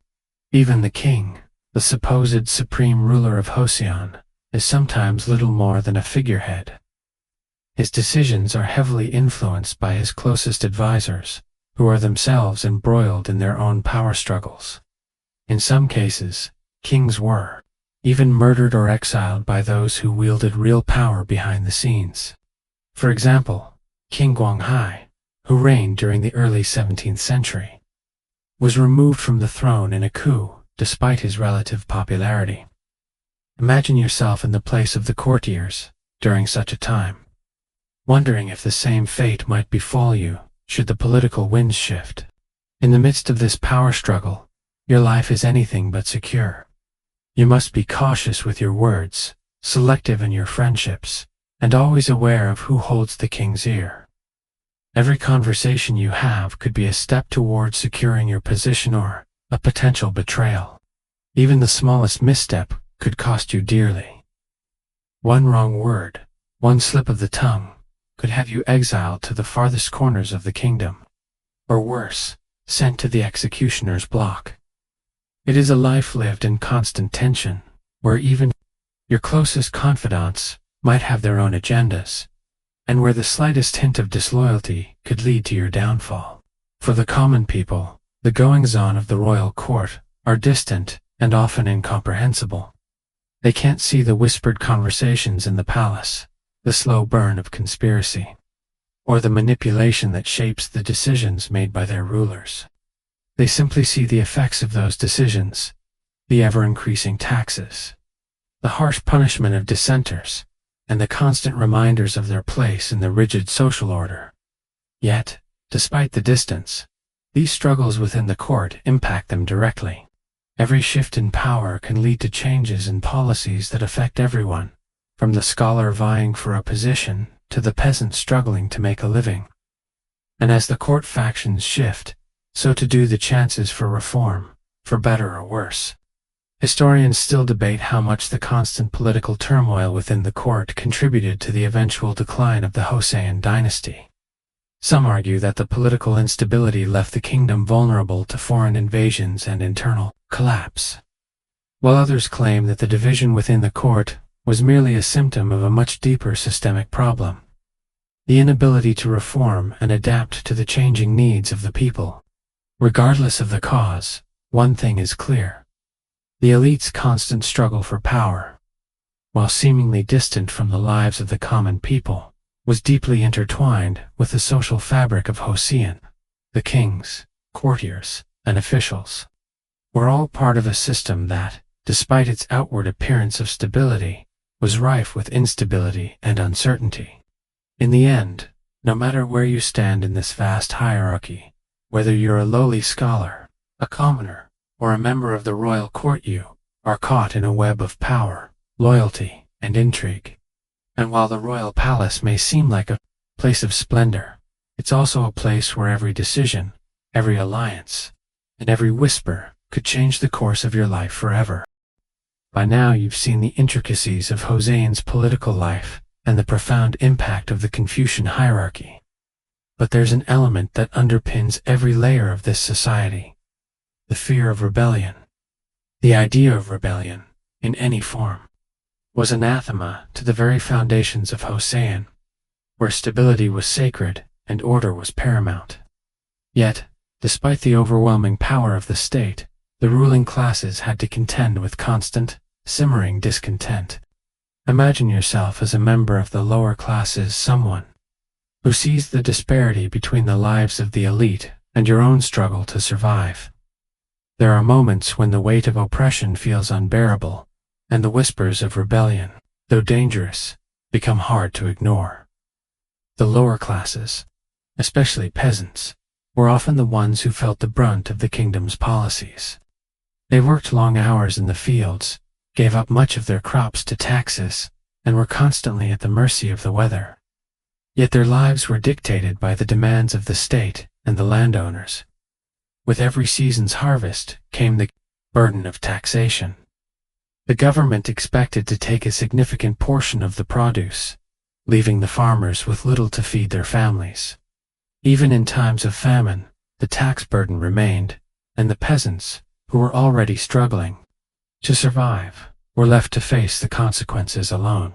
Even the king, the supposed supreme ruler of Joseon, is sometimes little more than a figurehead. His decisions are heavily influenced by his closest advisors, who are themselves embroiled in their own power struggles. In some cases, kings were even murdered or exiled by those who wielded real power behind the scenes. For example, King Guanghai, who reigned during the early 17th century, was removed from the throne in a coup despite his relative popularity. Imagine yourself in the place of the courtiers during such a time, wondering if the same fate might befall you should the political winds shift. In the midst of this power struggle, your life is anything but secure. You must be cautious with your words, selective in your friendships, and always aware of who holds the king's ear. Every conversation you have could be a step towards securing your position or a potential betrayal. Even the smallest misstep could cost you dearly. One wrong word, one slip of the tongue, could have you exiled to the farthest corners of the kingdom, or worse, sent to the executioner's block. It is a life lived in constant tension, where even your closest confidants might have their own agendas, and where the slightest hint of disloyalty could lead to your downfall. For the common people, the goings-on of the royal court are distant and often incomprehensible. They can't see the whispered conversations in the palace, the slow burn of conspiracy, or the manipulation that shapes the decisions made by their rulers. They simply see the effects of those decisions, the ever-increasing taxes, the harsh punishment of dissenters, and the constant reminders of their place in the rigid social order. Yet, despite the distance, these struggles within the court impact them directly. Every shift in power can lead to changes in policies that affect everyone, from the scholar vying for a position to the peasant struggling to make a living. And as the court factions shift, so too do the chances for reform, for better or worse. Historians still debate how much the constant political turmoil within the court contributed to the eventual decline of the Joseon Dynasty. Some argue that the political instability left the kingdom vulnerable to foreign invasions and internal collapse, while others claim that the division within the court was merely a symptom of a much deeper systemic problem: the inability to reform and adapt to the changing needs of the people. Regardless of the cause, one thing is clear: the elite's constant struggle for power, while seemingly distant from the lives of the common people, was deeply intertwined with the social fabric of Joseon. The kings, courtiers, and officials were all part of a system that, despite its outward appearance of stability, was rife with instability and uncertainty. In the end, no matter where you stand in this vast hierarchy, whether you're a lowly scholar, a commoner, or a member of the royal court, you are caught in a web of power, loyalty, and intrigue. And while the royal palace may seem like a place of splendor, it's also a place where every decision, every alliance, and every whisper could change the course of your life forever. By now you've seen the intricacies of Joseon's political life and the profound impact of the Confucian hierarchy. But there's an element that underpins every layer of this society: the fear of rebellion. The idea of rebellion, in any form, was anathema to the very foundations of Joseon, where stability was sacred and order was paramount. Yet, despite the overwhelming power of the state, the ruling classes had to contend with constant, simmering discontent. Imagine yourself as a member of the lower classes, someone who sees the disparity between the lives of the elite and your own struggle to survive. There are moments when the weight of oppression feels unbearable, and the whispers of rebellion, though dangerous, become hard to ignore. The lower classes, especially peasants, were often the ones who felt the brunt of the kingdom's policies. They worked long hours in the fields, gave up much of their crops to taxes, and were constantly at the mercy of the weather. Yet their lives were dictated by the demands of the state and the landowners. With every season's harvest came the burden of taxation. The government expected to take a significant portion of the produce, leaving the farmers with little to feed their families. Even in times of famine, the tax burden remained, and the peasants, who were already struggling to survive, were left to face the consequences alone.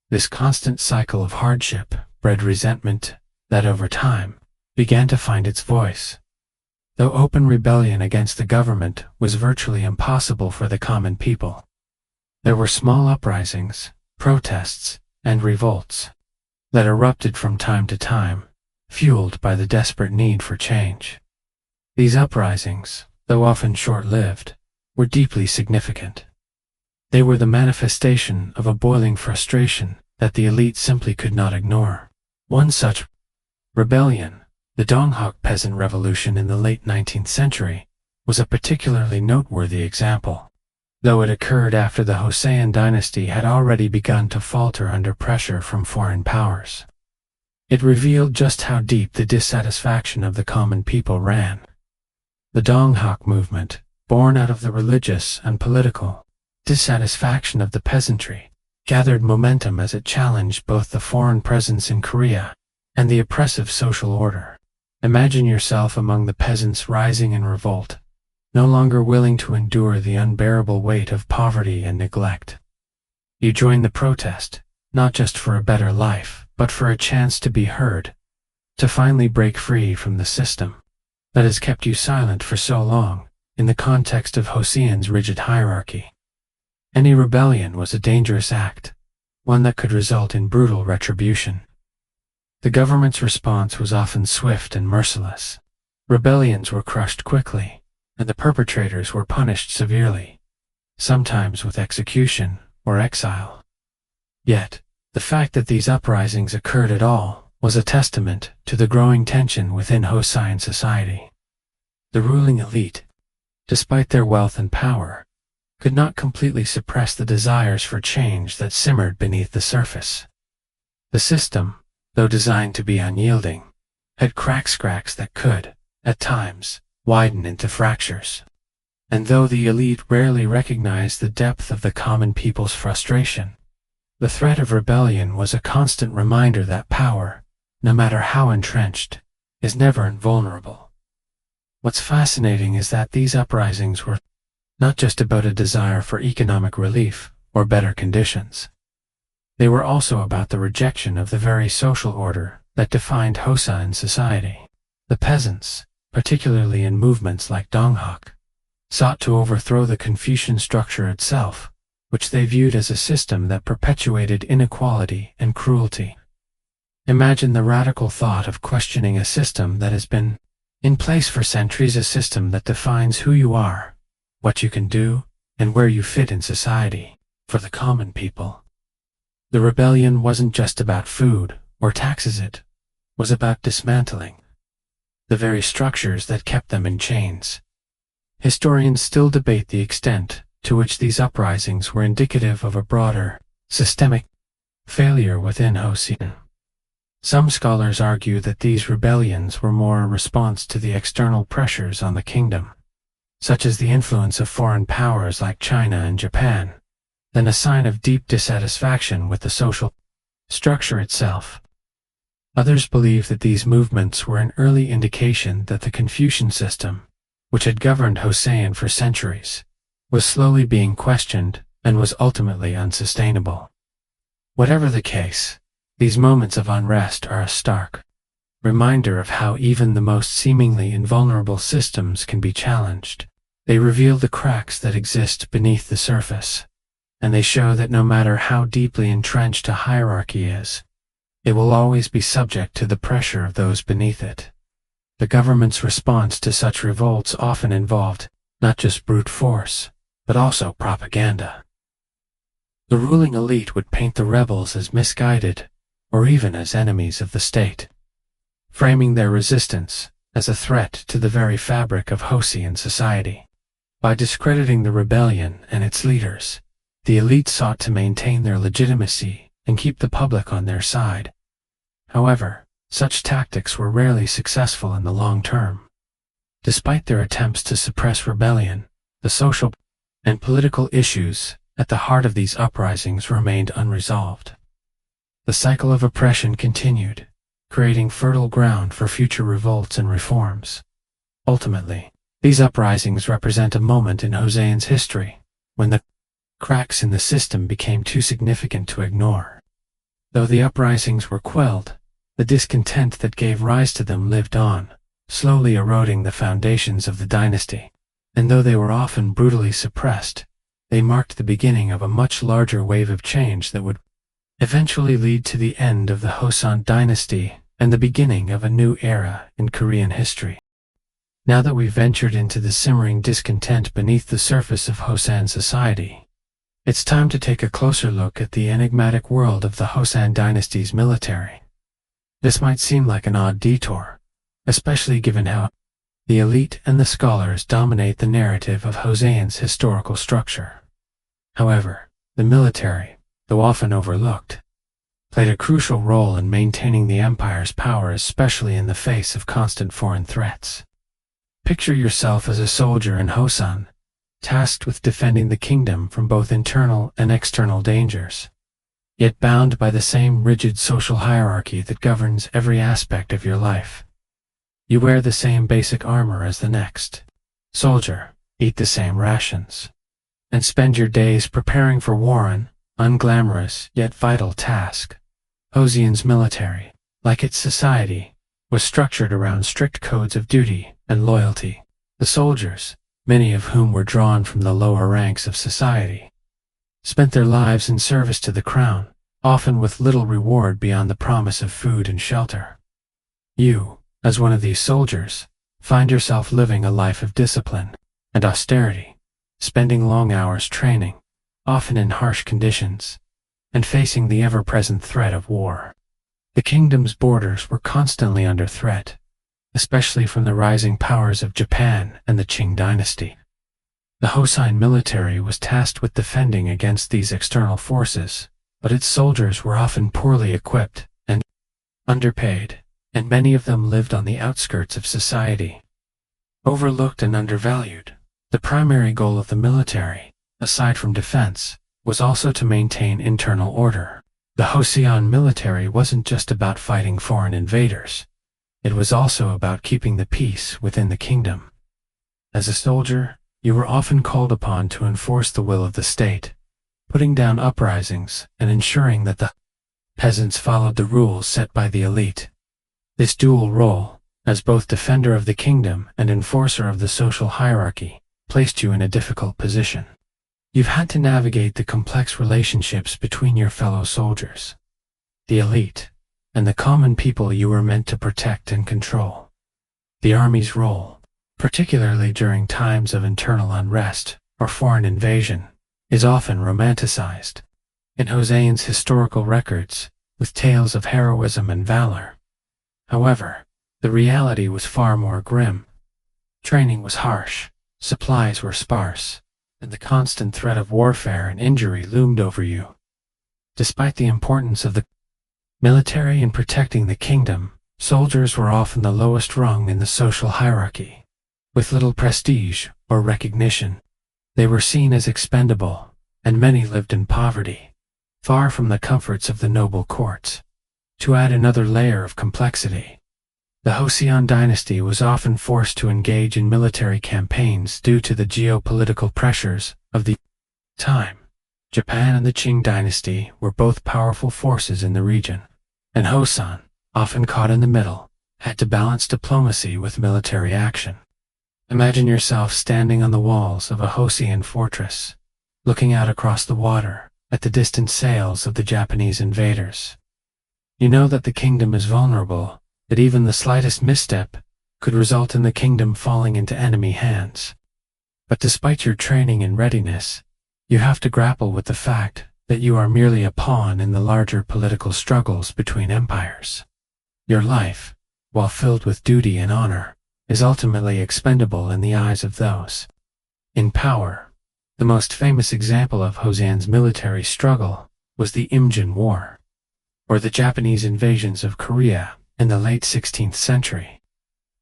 This constant cycle of hardship bred resentment that over time began to find its voice. Though open rebellion against the government was virtually impossible for the common people, there were small uprisings, protests, and revolts that erupted from time to time, fueled by the desperate need for change. These uprisings, though often short-lived, were deeply significant. They were the manifestation of a boiling frustration that the elite simply could not ignore. One such rebellion, the Donghak Peasant Revolution in the late 19th century, was a particularly noteworthy example. Though it occurred after the Joseon Dynasty had already begun to falter under pressure from foreign powers, it revealed just how deep the dissatisfaction of the common people ran. The Donghak movement, born out of the religious and political dissatisfaction of the peasantry, gathered momentum as it challenged both the foreign presence in Korea and the oppressive social order. Imagine yourself among the peasants rising in revolt, no longer willing to endure the unbearable weight of poverty and neglect. You join the protest, not just for a better life, but for a chance to be heard, to finally break free from the system that has kept you silent for so long in the context of Joseon's rigid hierarchy. Any rebellion was a dangerous act, one that could result in brutal retribution. The government's response was often swift and merciless. Rebellions were crushed quickly, and the perpetrators were punished severely, sometimes with execution or exile. Yet, the fact that these uprisings occurred at all was a testament to the growing tension within Joseon society. The ruling elite, despite their wealth and power, could not completely suppress the desires for change that simmered beneath the surface. The system, though designed to be unyielding, had cracks that could, at times, widen into fractures. And though the elite rarely recognized the depth of the common people's frustration, the threat of rebellion was a constant reminder that power, no matter how entrenched, is never invulnerable. What's fascinating is that these uprisings were not just about a desire for economic relief or better conditions. They were also about the rejection of the very social order that defined Joseon society. The peasants, particularly in movements like Donghak, sought to overthrow the Confucian structure itself, which they viewed as a system that perpetuated inequality and cruelty. Imagine the radical thought of questioning a system that has been in place for centuries, a system that defines who you are, what you can do, and where you fit in society. For the common people, the rebellion wasn't just about food or taxes, it was about dismantling the very structures that kept them in chains. Historians still debate the extent to which these uprisings were indicative of a broader, systemic failure within Joseon. Some scholars argue that these rebellions were more a response to the external pressures on the kingdom, such as the influence of foreign powers like China and Japan, than a sign of deep dissatisfaction with the social structure itself. Others believe that these movements were an early indication that the Confucian system, which had governed Joseon for centuries, was slowly being questioned and was ultimately unsustainable. Whatever the case, these moments of unrest are a stark reminder of how even the most seemingly invulnerable systems can be challenged. They reveal the cracks that exist beneath the surface, and they show that no matter how deeply entrenched a hierarchy is, it will always be subject to the pressure of those beneath it. The government's response to such revolts often involved not just brute force, but also propaganda. The ruling elite would paint the rebels as misguided, or even as enemies of the state, framing their resistance as a threat to the very fabric of Joseon society. By discrediting the rebellion and its leaders, The elite sought to maintain their legitimacy and keep the public on their side. However, such tactics were rarely successful in the long term. Despite their attempts to suppress rebellion, the social and political issues at the heart of these uprisings remained unresolved. The cycle of oppression continued, creating fertile ground for future revolts and reforms. Ultimately, these uprisings represent a moment in Joseon's history when the cracks in the system became too significant to ignore. Though the uprisings were quelled, the discontent that gave rise to them lived on, slowly eroding the foundations of the dynasty. And though they were often brutally suppressed, they marked the beginning of a much larger wave of change that would eventually lead to the end of the Joseon Dynasty and the beginning of a new era in Korean history. Now that we've ventured into the simmering discontent beneath the surface of Joseon society, it's time to take a closer look at the enigmatic world of the Joseon Dynasty's military. This might seem like an odd detour, especially given how the elite and the scholars dominate the narrative of Joseon's historical structure. However, the military, though often overlooked, played a crucial role in maintaining the empire's power, especially in the face of constant foreign threats. Picture yourself as a soldier in Joseon, tasked with defending the kingdom from both internal and external dangers, yet bound by the same rigid social hierarchy that governs every aspect of your life. You wear the same basic armor as the next soldier, eat the same rations, and spend your days preparing for war, an unglamorous yet vital task. Joseon's military, like its society, was structured around strict codes of duty and loyalty. The soldiers, many of whom were drawn from the lower ranks of society, spent their lives in service to the crown, often with little reward beyond the promise of food and shelter. You, as one of these soldiers, find yourself living a life of discipline and austerity, spending long hours training, often in harsh conditions, and facing the ever-present threat of war. The kingdom's borders were constantly under threat, especially from the rising powers of Japan and the Qing dynasty. The Joseon military was tasked with defending against these external forces, but its soldiers were often poorly equipped and underpaid, and many of them lived on the outskirts of society. Overlooked and undervalued, the primary goal of the military, aside from defense, was also to maintain internal order. The Joseon military wasn't just about fighting foreign invaders. It was also about keeping the peace within the kingdom. As a soldier, you were often called upon to enforce the will of the state, putting down uprisings and ensuring that the peasants followed the rules set by the elite. This dual role, as both defender of the kingdom and enforcer of the social hierarchy, placed you in a difficult position. You've had to navigate the complex relationships between your fellow soldiers, the elite, and the common people you were meant to protect and control. The army's role, particularly during times of internal unrest or foreign invasion, is often romanticized in Joseon's historical records with tales of heroism and valor. However, the reality was far more grim. Training was harsh, supplies were sparse, and the constant threat of warfare and injury loomed over you. Despite the importance of the military in protecting the kingdom, soldiers were often the lowest rung in the social hierarchy. With little prestige or recognition, they were seen as expendable, and many lived in poverty, far from the comforts of the noble courts. To add another layer of complexity, the Joseon dynasty was often forced to engage in military campaigns due to the geopolitical pressures of the time. Japan and the Qing dynasty were both powerful forces in the region, and Joseon, often caught in the middle, had to balance diplomacy with military action. Imagine yourself standing on the walls of a Joseon fortress, looking out across the water at the distant sails of the Japanese invaders. You know that the kingdom is vulnerable, that even the slightest misstep could result in the kingdom falling into enemy hands. But despite your training and readiness, you have to grapple with the fact that you are merely a pawn in the larger political struggles between empires. Your life, while filled with duty and honor, is ultimately expendable in the eyes of those in power. The most famous example of Joseon's military struggle was the Imjin War, or the Japanese invasions of Korea in the late 16th century.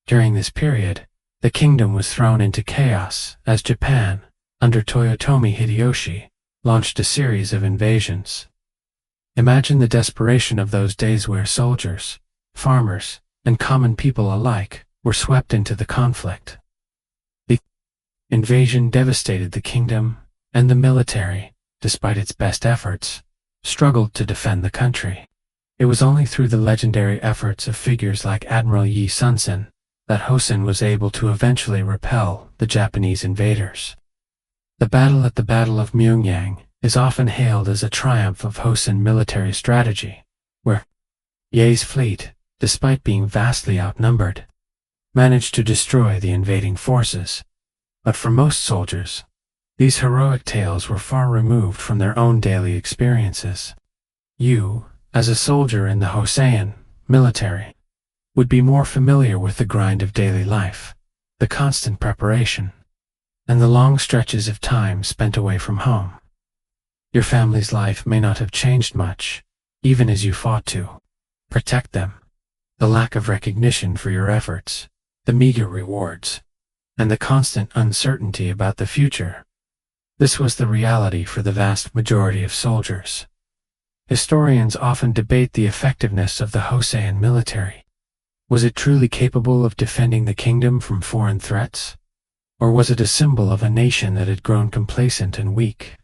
During this period, the kingdom was thrown into chaos as Japan, under Toyotomi Hideyoshi, launched a series of invasions. Imagine the desperation of those days where soldiers, farmers, and common people alike were swept into the conflict. The invasion devastated the kingdom, and the military, despite its best efforts, struggled to defend the country. It was only through the legendary efforts of figures like Admiral Yi Sun-sen that Joseon was able to eventually repel the Japanese invaders. The battle at the Battle of Myeongyang is often hailed as a triumph of Joseon military strategy, where Ye's fleet, despite being vastly outnumbered, managed to destroy the invading forces. But for most soldiers, these heroic tales were far removed from their own daily experiences. You, as a soldier in the Joseon military, would be more familiar with the grind of daily life, the constant preparation, and the long stretches of time spent away from home. Your family's life may not have changed much, even as you fought to protect them. The lack of recognition for your efforts, the meager rewards, and the constant uncertainty about the future. This was the reality for the vast majority of soldiers. Historians often debate the effectiveness of the Joseon military. Was it truly capable of defending the kingdom from foreign threats? Or was it a symbol of a nation that had grown complacent and weak?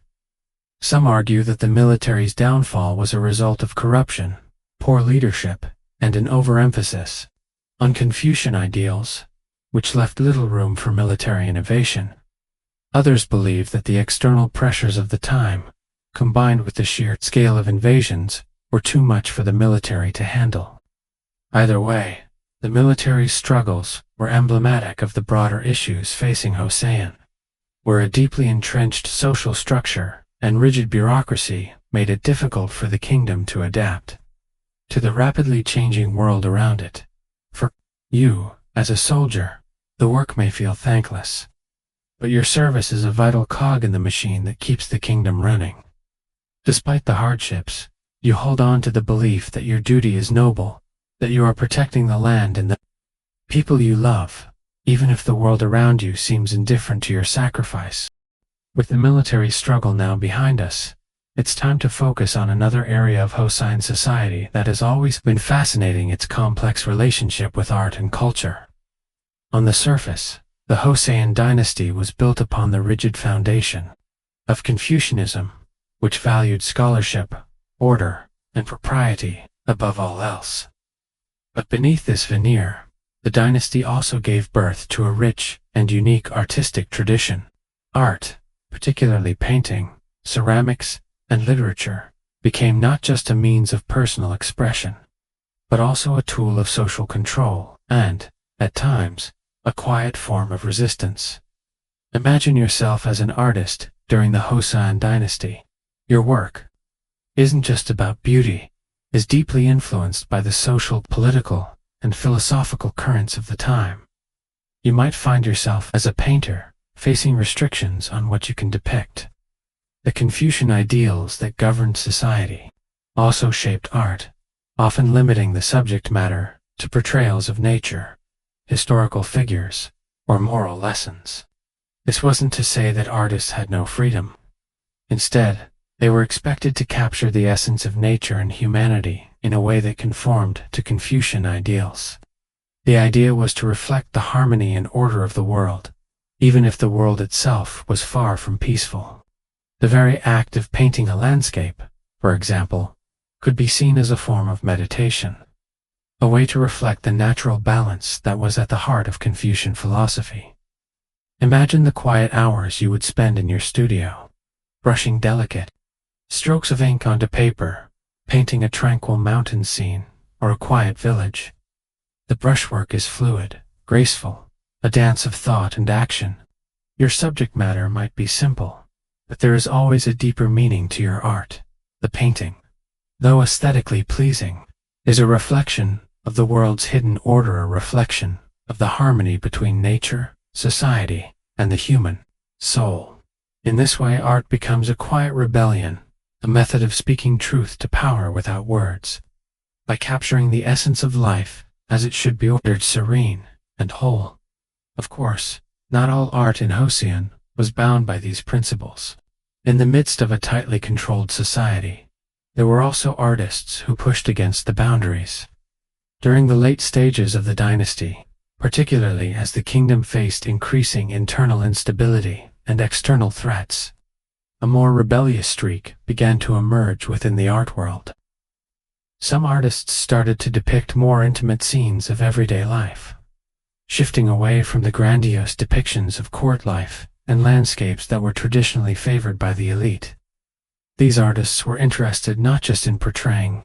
Some argue that the military's downfall was a result of corruption, poor leadership, and an overemphasis on Confucian ideals, which left little room for military innovation. Others believe that the external pressures of the time, combined with the sheer scale of invasions, were too much for the military to handle. Either way, the military's struggles were emblematic of the broader issues facing Joseon, where a deeply entrenched social structure and rigid bureaucracy made it difficult for the kingdom to adapt to the rapidly changing world around it. For you, as a soldier, the work may feel thankless, but your service is a vital cog in the machine that keeps the kingdom running. Despite the hardships, you hold on to the belief that your duty is noble, that you are protecting the land and the people you love, even if the world around you seems indifferent to your sacrifice. With the military struggle now behind us, it's time to focus on another area of Joseon society that has always been fascinating: its complex relationship with art and culture. On the surface, the Joseon Dynasty was built upon the rigid foundation of Confucianism, which valued scholarship, order, and propriety above all else. But beneath this veneer, the dynasty also gave birth to a rich and unique artistic tradition. Art, particularly painting, ceramics, and literature, became not just a means of personal expression, but also a tool of social control and, at times, a quiet form of resistance. Imagine yourself as an artist during the Joseon Dynasty. Your work isn't just about beauty, is deeply influenced by the social, political, and philosophical currents of the time. You might find yourself as a painter, facing restrictions on what you can depict. The Confucian ideals that governed society also shaped art, often limiting the subject matter to portrayals of nature, historical figures, or moral lessons. This wasn't to say that artists had no freedom. Instead, they were expected to capture the essence of nature and humanity in a way that conformed to Confucian ideals. The idea was to reflect the harmony and order of the world, even if the world itself was far from peaceful. The very act of painting a landscape, for example, could be seen as a form of meditation, a way to reflect the natural balance that was at the heart of Confucian philosophy. Imagine the quiet hours you would spend in your studio, brushing delicate strokes of ink onto paper, painting a tranquil mountain scene or a quiet village. The brushwork is fluid, graceful, a dance of thought and action. Your subject matter might be simple, but there is always a deeper meaning to your art. The painting, though aesthetically pleasing, is a reflection of the world's hidden order, a reflection of the harmony between nature, society, and the human soul. In this way, art becomes a quiet rebellion, a method of speaking truth to power without words. By capturing the essence of life as it should be ordered, serene and whole. Of course, not all art in Joseon was bound by these principles. In the midst of a tightly controlled society, there were also artists who pushed against the boundaries. During the late stages of the dynasty, particularly as the kingdom faced increasing internal instability and external threats, a more rebellious streak began to emerge within the art world. Some artists started to depict more intimate scenes of everyday life, shifting away from the grandiose depictions of court life and landscapes that were traditionally favored by the elite. These artists were interested not just in portraying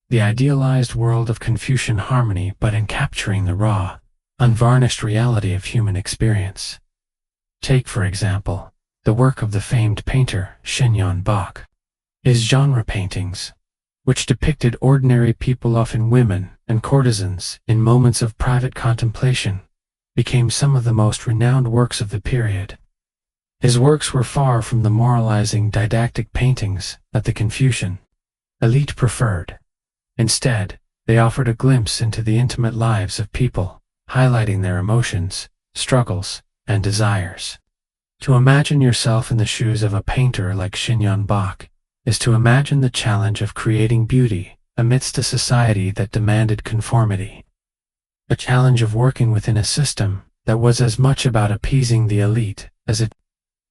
the idealized world of Confucian harmony, but in capturing the raw, unvarnished reality of human experience. Take, for example, the work of the famed painter Joseon Dynasty. His genre paintings, which depicted ordinary people, often women and courtesans, in moments of private contemplation, became some of the most renowned works of the period. His works were far from the moralizing, didactic paintings that the Confucian elite preferred. Instead, they offered a glimpse into the intimate lives of people, highlighting their emotions, struggles, and desires. To imagine yourself in the shoes of a painter like Joseon Dynasty is to imagine the challenge of creating beauty amidst a society that demanded conformity. A challenge of working within a system that was as much about appeasing the elite as it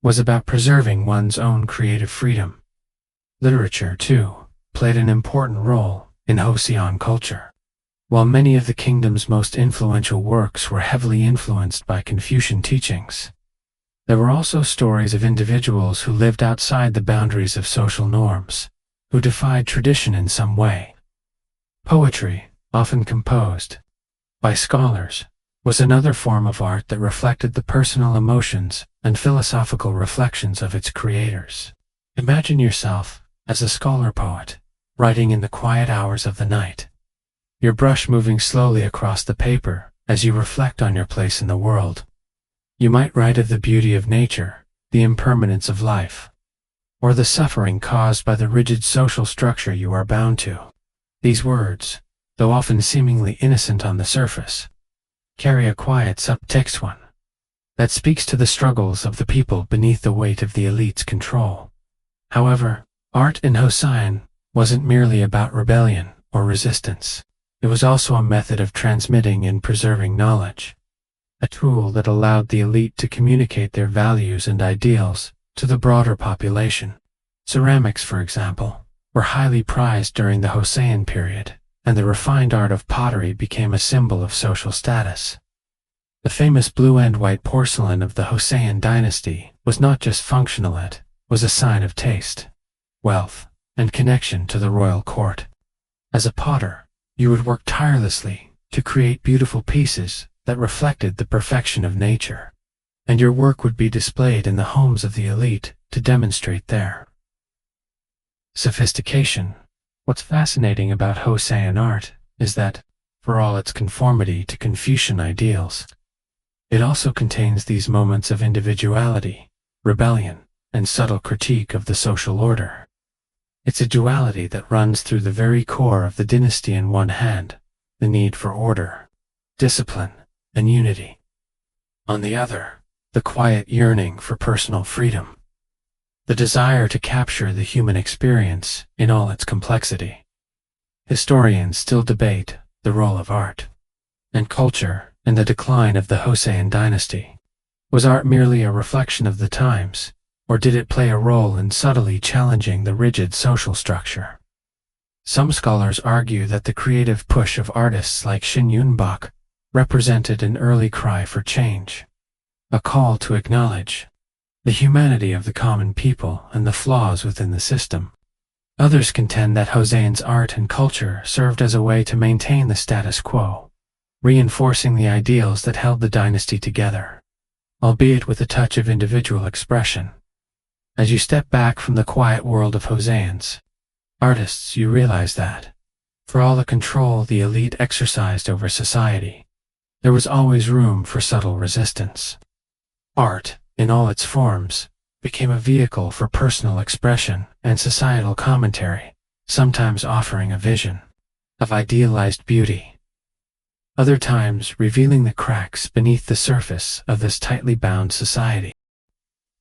was about preserving one's own creative freedom. Literature, too, played an important role in Joseon culture. While many of the kingdom's most influential works were heavily influenced by Confucian teachings, there were also stories of individuals who lived outside the boundaries of social norms, who defied tradition in some way. Poetry, often composed by scholars, was another form of art that reflected the personal emotions and philosophical reflections of its creators. Imagine yourself as a scholar poet, writing in the quiet hours of the night, your brush moving slowly across the paper as you reflect on your place in the world. You might write of the beauty of nature, the impermanence of life, or the suffering caused by the rigid social structure you are bound to. These words, though often seemingly innocent on the surface, carry a quiet subtext, one that speaks to the struggles of the people beneath the weight of the elite's control. However, art in Joseon wasn't merely about rebellion or resistance. It was also a method of transmitting and preserving knowledge, a tool that allowed the elite to communicate their values and ideals to the broader population. Ceramics, for example, were highly prized during the Joseon period, and the refined art of pottery became a symbol of social status. The famous blue and white porcelain of the Joseon Dynasty was not just functional, it was a sign of taste, wealth, and connection to the royal court. As a potter, you would work tirelessly to create beautiful pieces that reflected the perfection of nature, and your work would be displayed in the homes of the elite to demonstrate their sophistication. What's fascinating about Joseon art is that, for all its conformity to Confucian ideals, it also contains these moments of individuality, rebellion, and subtle critique of the social order. It's a duality that runs through the very core of the dynasty. On one hand, the need for order, discipline, and unity. On the other, the quiet yearning for personal freedom, the desire to capture the human experience in all its complexity. Historians still debate the role of art and culture in the decline of the Joseon Dynasty. Was art merely a reflection of the times, or did it play a role in subtly challenging the rigid social structure? Some scholars argue that the creative push of artists like Joseon Dynasty represented an early cry for change, a call to acknowledge the humanity of the common people and the flaws within the system. Others contend that Joseon's art and culture served as a way to maintain the status quo, reinforcing the ideals that held the dynasty together, albeit with a touch of individual expression. As you step back from the quiet world of Joseon's artists, you realize that, for all the control the elite exercised over society, there was always room for subtle resistance. Art, in all its forms, became a vehicle for personal expression and societal commentary, sometimes offering a vision of idealized beauty, other times revealing the cracks beneath the surface of this tightly bound society.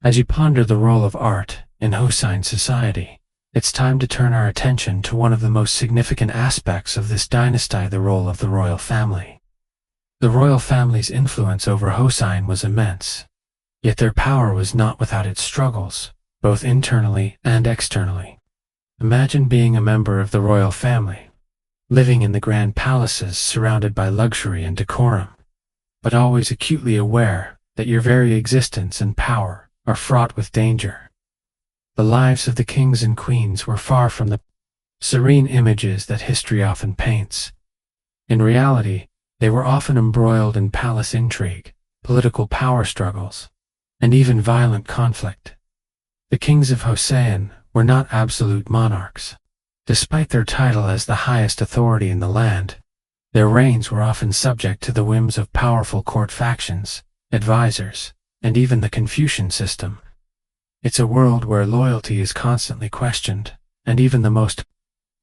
As you ponder the role of art in Joseon society, it's time to turn our attention to one of the most significant aspects of this dynasty, the role of the royal family. The royal family's influence over Joseon was immense, yet their power was not without its struggles, both internally and externally. Imagine being a member of the royal family, living in the grand palaces surrounded by luxury and decorum, but always acutely aware that your very existence and power are fraught with danger. The lives of the kings and queens were far from the serene images that history often paints. In reality, they were often embroiled in palace intrigue, political power struggles, and even violent conflict. The kings of Joseon were not absolute monarchs. Despite their title as the highest authority in the land, their reigns were often subject to the whims of powerful court factions, advisors, and even the Confucian system. It's a world where loyalty is constantly questioned, and even the most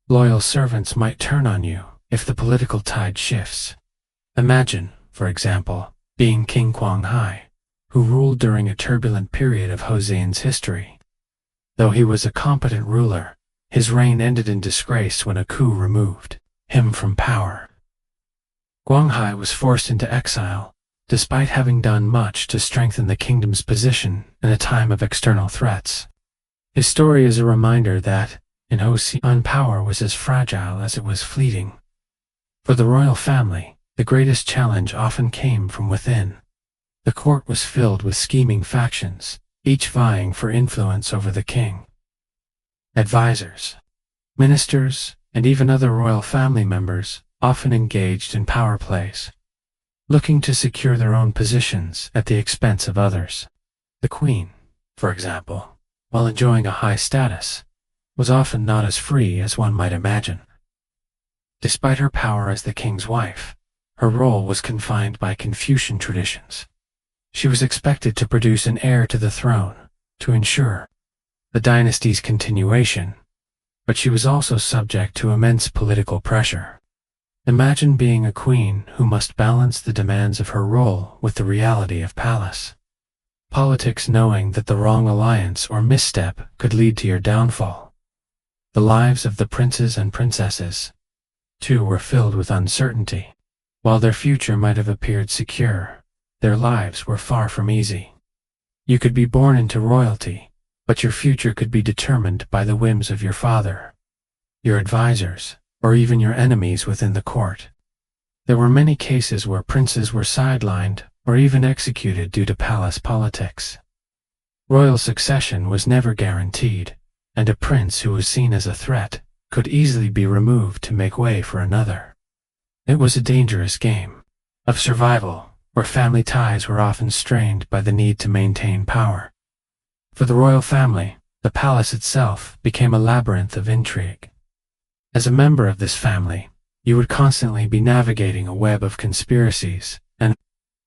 loyal servants might turn on you if the political tide shifts. Imagine, for example, being King Hai, who ruled during a turbulent period of Joseon's history. Though he was a competent ruler, his reign ended in disgrace when a coup removed him from power. Hai was forced into exile, despite having done much to strengthen the kingdom's position in a time of external threats. His story is a reminder that, in Joseon, power was as fragile as it was fleeting. For the royal family, the greatest challenge often came from within. The court was filled with scheming factions, each vying for influence over the king. Advisors, ministers, and even other royal family members often engaged in power plays, looking to secure their own positions at the expense of others. The queen, for example, while enjoying a high status, was often not as free as one might imagine. Despite her power as the king's wife, her role was confined by Confucian traditions. She was expected to produce an heir to the throne to ensure the dynasty's continuation, but she was also subject to immense political pressure. Imagine being a queen who must balance the demands of her role with the reality of palace politics, knowing that the wrong alliance or misstep could lead to your downfall. The lives of the princes and princesses, too, were filled with uncertainty. While their future might have appeared secure, their lives were far from easy. You could be born into royalty, but your future could be determined by the whims of your father, your advisors, or even your enemies within the court. There were many cases where princes were sidelined or even executed due to palace politics. Royal succession was never guaranteed, and a prince who was seen as a threat could easily be removed to make way for another. It was a dangerous game of survival, where family ties were often strained by the need to maintain power. For the royal family, the palace itself became a labyrinth of intrigue. As a member of this family, you would constantly be navigating a web of conspiracies and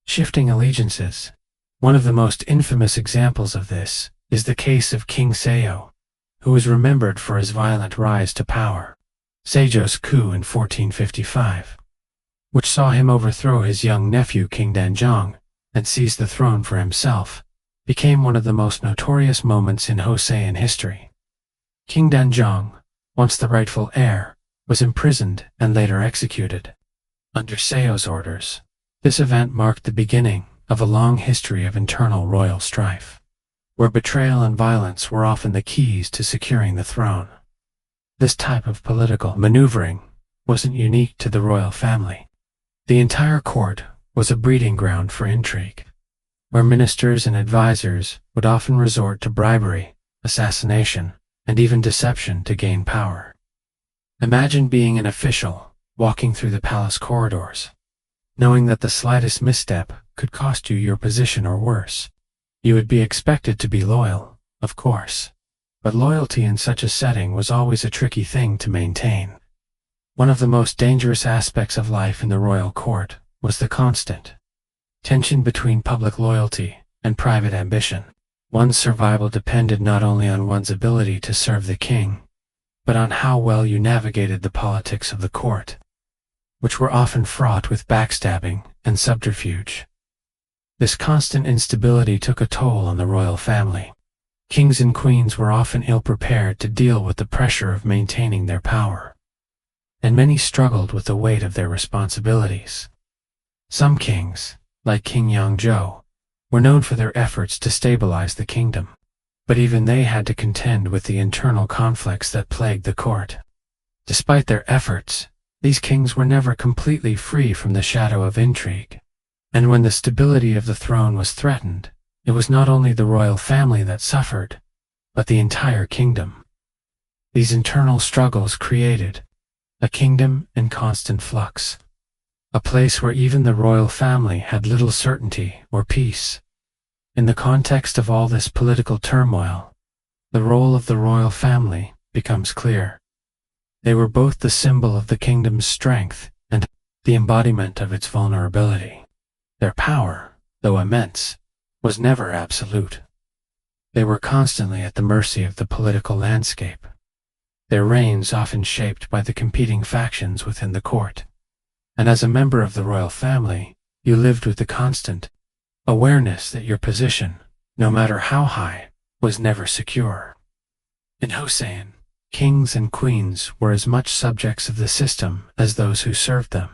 shifting allegiances. One of the most infamous examples of this is the case of King Seo, who is remembered for his violent rise to power. Sejo's coup in 1455, which saw him overthrow his young nephew King Danjong and seize the throne for himself, became one of the most notorious moments in Joseon history. King Danjong, once the rightful heir, was imprisoned and later executed under Seo's orders. This event marked the beginning of a long history of internal royal strife, where betrayal and violence were often the keys to securing the throne. This type of political maneuvering wasn't unique to the royal family. The entire court was a breeding ground for intrigue, where ministers and advisors would often resort to bribery, assassination, and even deception to gain power. Imagine being an official walking through the palace corridors, knowing that the slightest misstep could cost you your position or worse. You would be expected to be loyal, of course, but loyalty in such a setting was always a tricky thing to maintain. One of the most dangerous aspects of life in the royal court was the constant tension between public loyalty and private ambition. One's survival depended not only on one's ability to serve the king, but on how well you navigated the politics of the court, which were often fraught with backstabbing and subterfuge. This constant instability took a toll on the royal family. Kings and queens were often ill-prepared to deal with the pressure of maintaining their power, and many struggled with the weight of their responsibilities. Some kings, like King Yongzhou, were known for their efforts to stabilize the kingdom, but even they had to contend with the internal conflicts that plagued the court. Despite their efforts, these kings were never completely free from the shadow of intrigue, and when the stability of the throne was threatened, it was not only the royal family that suffered, but the entire kingdom. These internal struggles created a kingdom in constant flux, a place where even the royal family had little certainty or peace. In the context of all this political turmoil, the role of the royal family becomes clear. They were both the symbol of the kingdom's strength and the embodiment of its vulnerability. Their power, though immense, was never absolute. They were constantly at the mercy of the political landscape, their reigns often shaped by the competing factions within the court. And as a member of the royal family, you lived with the constant awareness that your position, no matter how high, was never secure. In Joseon, kings and queens were as much subjects of the system as those who served them.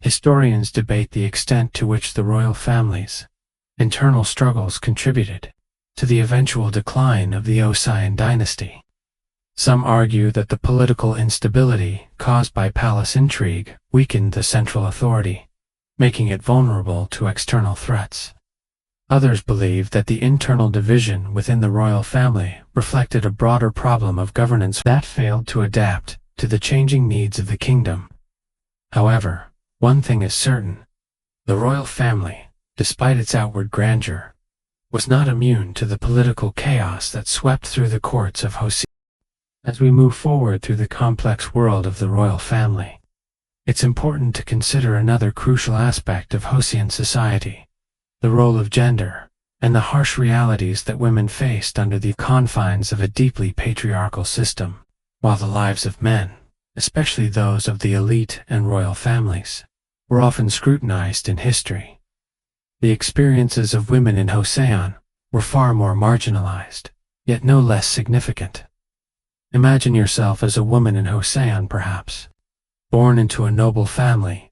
Historians debate the extent to which the royal family's internal struggles contributed to the eventual decline of the Joseon Dynasty. Some argue that the political instability caused by palace intrigue weakened the central authority, making it vulnerable to external threats. Others believe that the internal division within the royal family reflected a broader problem of governance that failed to adapt to the changing needs of the kingdom. However, one thing is certain: the royal family, despite its outward grandeur, was not immune to the political chaos that swept through the courts of Joseon. As we move forward through the complex world of the royal family, it's important to consider another crucial aspect of Joseon society: the role of gender, and the harsh realities that women faced under the confines of a deeply patriarchal system. While the lives of men, especially those of the elite and royal families, were often scrutinized in history, the experiences of women in Joseon were far more marginalized, yet no less significant. Imagine yourself as a woman in Joseon, perhaps, born into a noble family,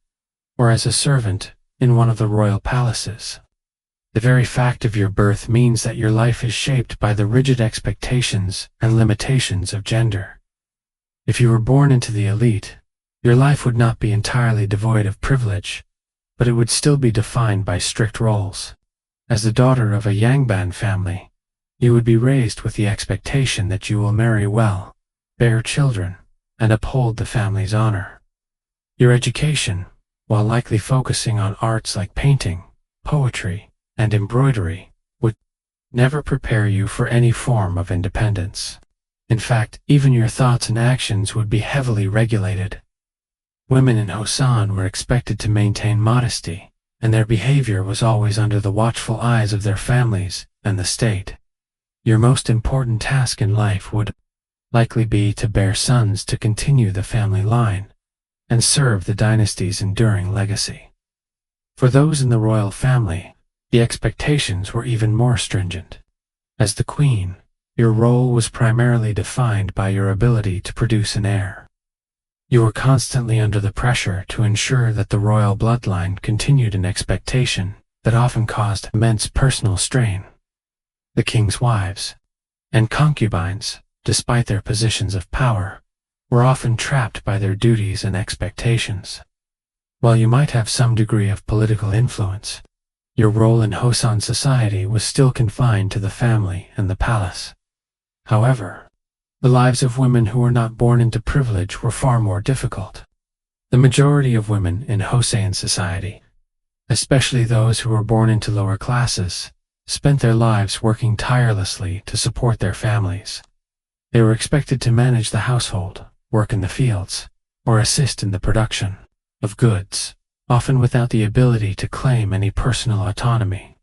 or as a servant in one of the royal palaces. The very fact of your birth means that your life is shaped by the rigid expectations and limitations of gender. If you were born into the elite, your life would not be entirely devoid of privilege, but it would still be defined by strict roles. As the daughter of a Yangban family, you would be raised with the expectation that you will marry well, bear children, and uphold the family's honor. Your education, while likely focusing on arts like painting, poetry, and embroidery, would never prepare you for any form of independence. In fact, even your thoughts and actions would be heavily regulated. Women in Joseon were expected to maintain modesty, and their behavior was always under the watchful eyes of their families and the state. Your most important task in life would likely be to bear sons to continue the family line and serve the dynasty's enduring legacy. For those in the royal family, the expectations were even more stringent. As the queen, your role was primarily defined by your ability to produce an heir. You were constantly under the pressure to ensure that the royal bloodline continued, an expectation that often caused immense personal strain. The king's wives and concubines, despite their positions of power, were often trapped by their duties and expectations. While you might have some degree of political influence, your role in Joseon society was still confined to the family and the palace. However, the lives of women who were not born into privilege were far more difficult. The majority of women in Joseon society, especially those who were born into lower classes, spent their lives working tirelessly to support their families. They were expected to manage the household, work in the fields, or assist in the production of goods, often without the ability to claim any personal autonomy.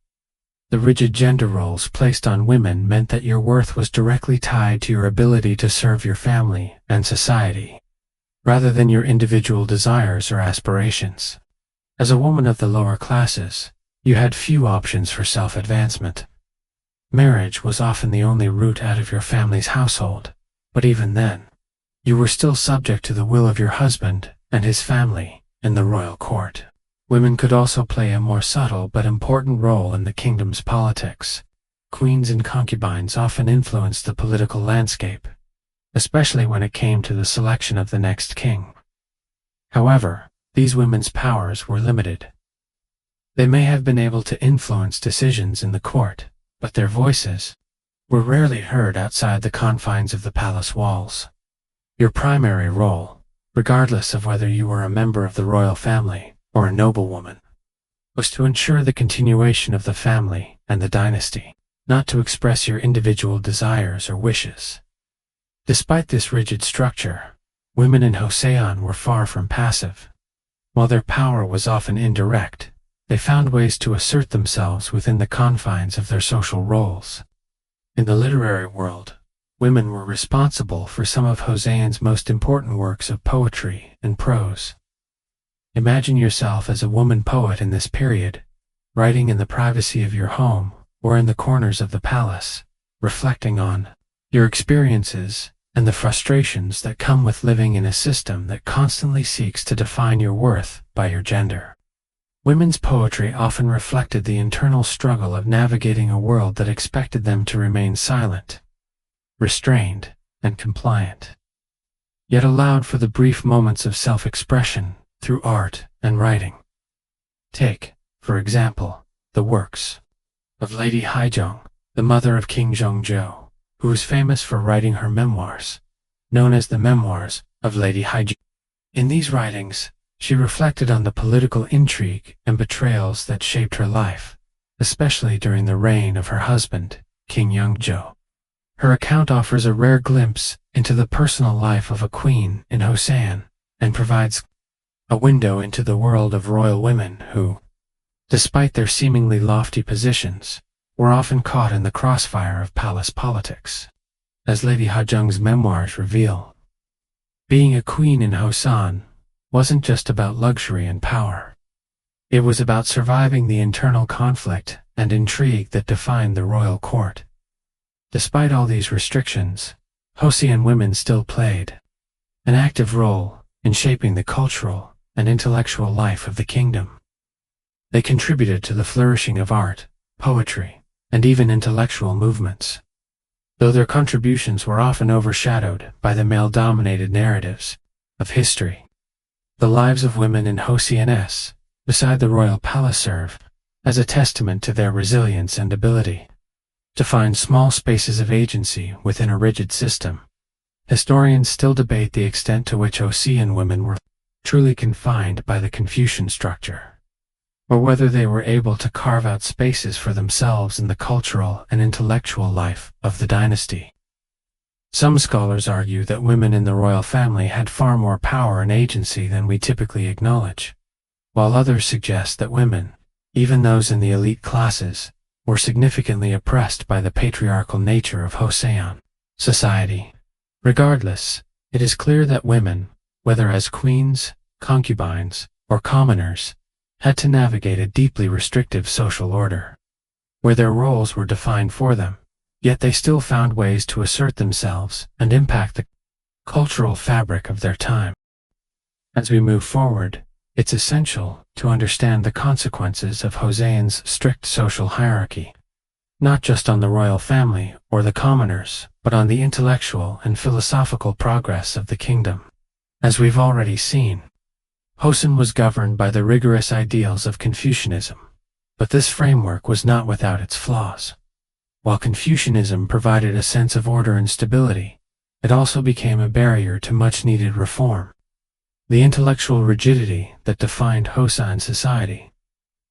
The rigid gender roles placed on women meant that your worth was directly tied to your ability to serve your family and society, rather than your individual desires or aspirations. As a woman of the lower classes, you had few options for self-advancement. Marriage was often the only route out of your family's household, but even then, you were still subject to the will of your husband and his family in the royal court. Women could also play a more subtle but important role in the kingdom's politics. Queens and concubines often influenced the political landscape, especially when it came to the selection of the next king. However, these women's powers were limited. They may have been able to influence decisions in the court, but their voices were rarely heard outside the confines of the palace walls. Your primary role, regardless of whether you were a member of the royal family or a noblewoman, was to ensure the continuation of the family and the dynasty, not to express your individual desires or wishes. Despite this rigid structure, women in Joseon were far from passive. While their power was often indirect, they found ways to assert themselves within the confines of their social roles. In the literary world, women were responsible for some of Joseon's most important works of poetry and prose. Imagine yourself as a woman poet in this period, writing in the privacy of your home or in the corners of the palace, reflecting on your experiences and the frustrations that come with living in a system that constantly seeks to define your worth by your gender. Women's poetry often reflected the internal struggle of navigating a world that expected them to remain silent, restrained, and compliant, yet allowed for the brief moments of self-expression through art and writing. Take, for example, the works of Lady Haijong, the mother of King Jeongjo, who was famous for writing her memoirs, known as the Memoirs of Lady Haijong. In these writings, she reflected on the political intrigue and betrayals that shaped her life, especially during the reign of her husband, King Jeongjo. Her account offers a rare glimpse into the personal life of a queen in Joseon and provides a window into the world of royal women who, despite their seemingly lofty positions, were often caught in the crossfire of palace politics. As Lady Haijong's memoirs reveal, being a queen in Joseon wasn't just about luxury and power. It was about surviving the internal conflict and intrigue that defined the royal court. Despite all these restrictions, Joseon women still played an active role in shaping the cultural and intellectual life of the kingdom. They contributed to the flourishing of art, poetry, and even intellectual movements. Though their contributions were often overshadowed by the male-dominated narratives of history, the lives of women in Joseon beside the royal palace serve as a testament to their resilience and ability to find small spaces of agency within a rigid system. Historians still debate the extent to which Joseon women were truly confined by the Confucian structure, or whether they were able to carve out spaces for themselves in the cultural and intellectual life of the dynasty. Some scholars argue that women in the royal family had far more power and agency than we typically acknowledge, while others suggest that women, even those in the elite classes, were significantly oppressed by the patriarchal nature of Joseon society. Regardless, it is clear that women, whether as queens, concubines, or commoners, had to navigate a deeply restrictive social order, where their roles were defined for them, yet they still found ways to assert themselves and impact the cultural fabric of their time. As we move forward, it's essential to understand the consequences of Joseon's strict social hierarchy, not just on the royal family or the commoners, but on the intellectual and philosophical progress of the kingdom. As we've already seen, Joseon was governed by the rigorous ideals of Confucianism, but this framework was not without its flaws. While Confucianism provided a sense of order and stability, it also became a barrier to much-needed reform. The intellectual rigidity that defined Joseon society,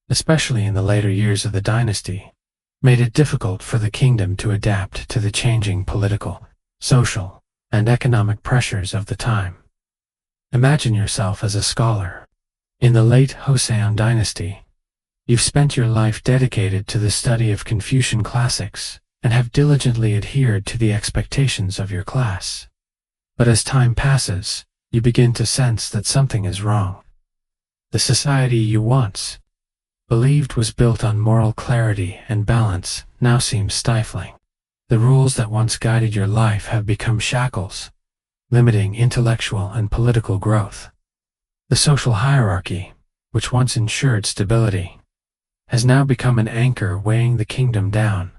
especially in the later years of the dynasty, made it difficult for the kingdom to adapt to the changing political, social, and economic pressures of the time. Imagine yourself as a scholar in the late Joseon Dynasty. You've spent your life dedicated to the study of Confucian classics and have diligently adhered to the expectations of your class. But as time passes, you begin to sense that something is wrong. The society you once believed was built on moral clarity and balance now seems stifling. The rules that once guided your life have become shackles, limiting intellectual and political growth. The social hierarchy, which once ensured stability, has now become an anchor weighing the kingdom down,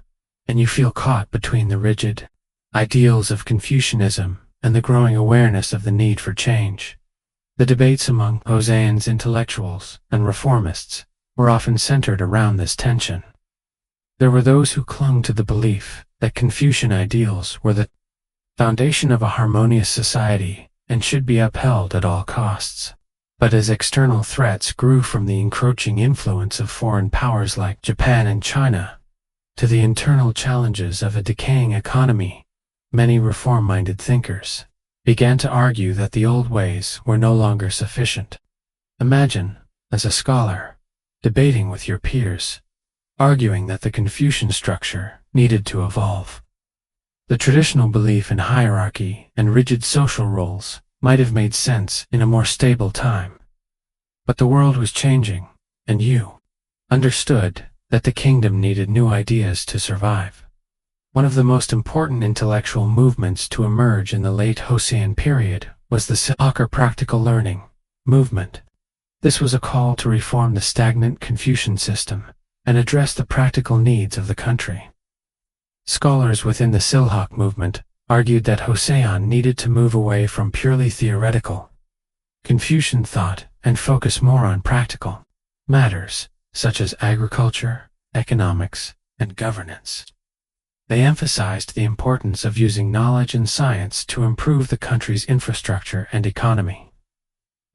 and you feel caught between the rigid ideals of Confucianism and the growing awareness of the need for change. The debates among Joseon's intellectuals and reformists were often centered around this tension. There were those who clung to the belief that Confucian ideals were the foundation of a harmonious society and should be upheld at all costs. But as external threats grew from the encroaching influence of foreign powers like Japan and China to the internal challenges of a decaying economy, many reform-minded thinkers began to argue that the old ways were no longer sufficient. Imagine, as a scholar, debating with your peers, arguing that the Confucian structure needed to evolve. The traditional belief in hierarchy and rigid social roles might have made sense in a more stable time. But the world was changing, and you understood that the kingdom needed new ideas to survive. One of the most important intellectual movements to emerge in the late Joseon period was the Silhak or practical learning movement. This was a call to reform the stagnant Confucian system and address the practical needs of the country. Scholars within the Silhak movement argued that Joseon needed to move away from purely theoretical Confucian thought and focus more on practical matters such as agriculture, economics, and governance. They emphasized the importance of using knowledge and science to improve the country's infrastructure and economy.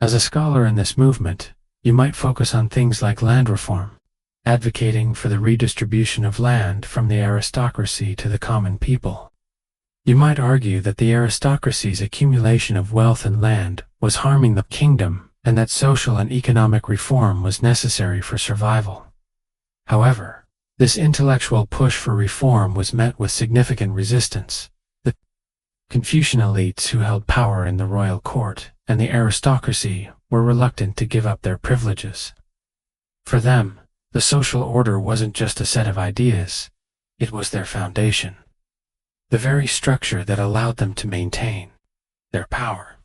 As a scholar in this movement, you might focus on things like land reform, advocating for the redistribution of land from the aristocracy to the common people. You might argue that the aristocracy's accumulation of wealth and land was harming the kingdom and that social and economic reform was necessary for survival. However, this intellectual push for reform was met with significant resistance. The Confucian elites who held power in the royal court and the aristocracy were reluctant to give up their privileges. For them, the social order wasn't just a set of ideas, it was their foundation, the very structure that allowed them to maintain their power.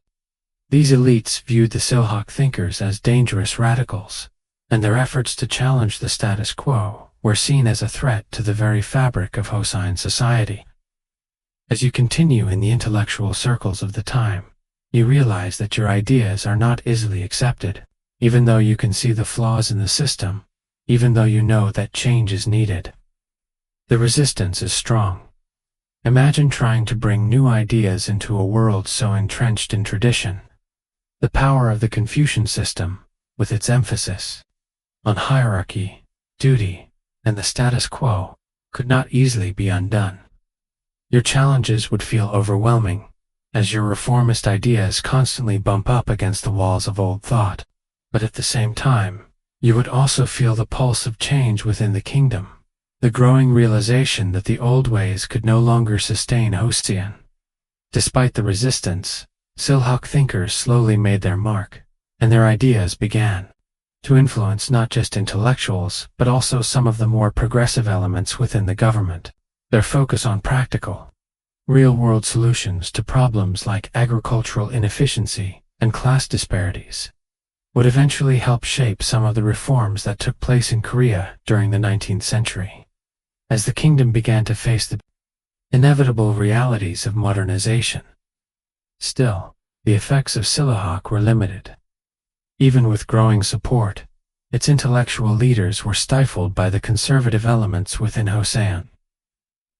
These elites viewed the Silhak thinkers as dangerous radicals, and their efforts to challenge the status quo were seen as a threat to the very fabric of Joseon society. As you continue in the intellectual circles of the time, you realize that your ideas are not easily accepted, even though you can see the flaws in the system, even though you know that change is needed. The resistance is strong. Imagine trying to bring new ideas into a world so entrenched in tradition. The power of the Confucian system, with its emphasis on hierarchy, duty, and the status quo, could not easily be undone. Your challenges would feel overwhelming, as your reformist ideas constantly bump up against the walls of old thought. But at the same time, you would also feel the pulse of change within the kingdom, the growing realization that the old ways could no longer sustain Joseon. Despite the resistance, Silhak thinkers slowly made their mark, and their ideas began to influence not just intellectuals but also some of the more progressive elements within the government. Their focus on practical, real-world solutions to problems like agricultural inefficiency and class disparities would eventually help shape some of the reforms that took place in Korea during the 19th century. As the kingdom began to face the inevitable realities of modernization. Still, the effects of Silhak were limited. Even with growing support, its intellectual leaders were stifled by the conservative elements within Joseon.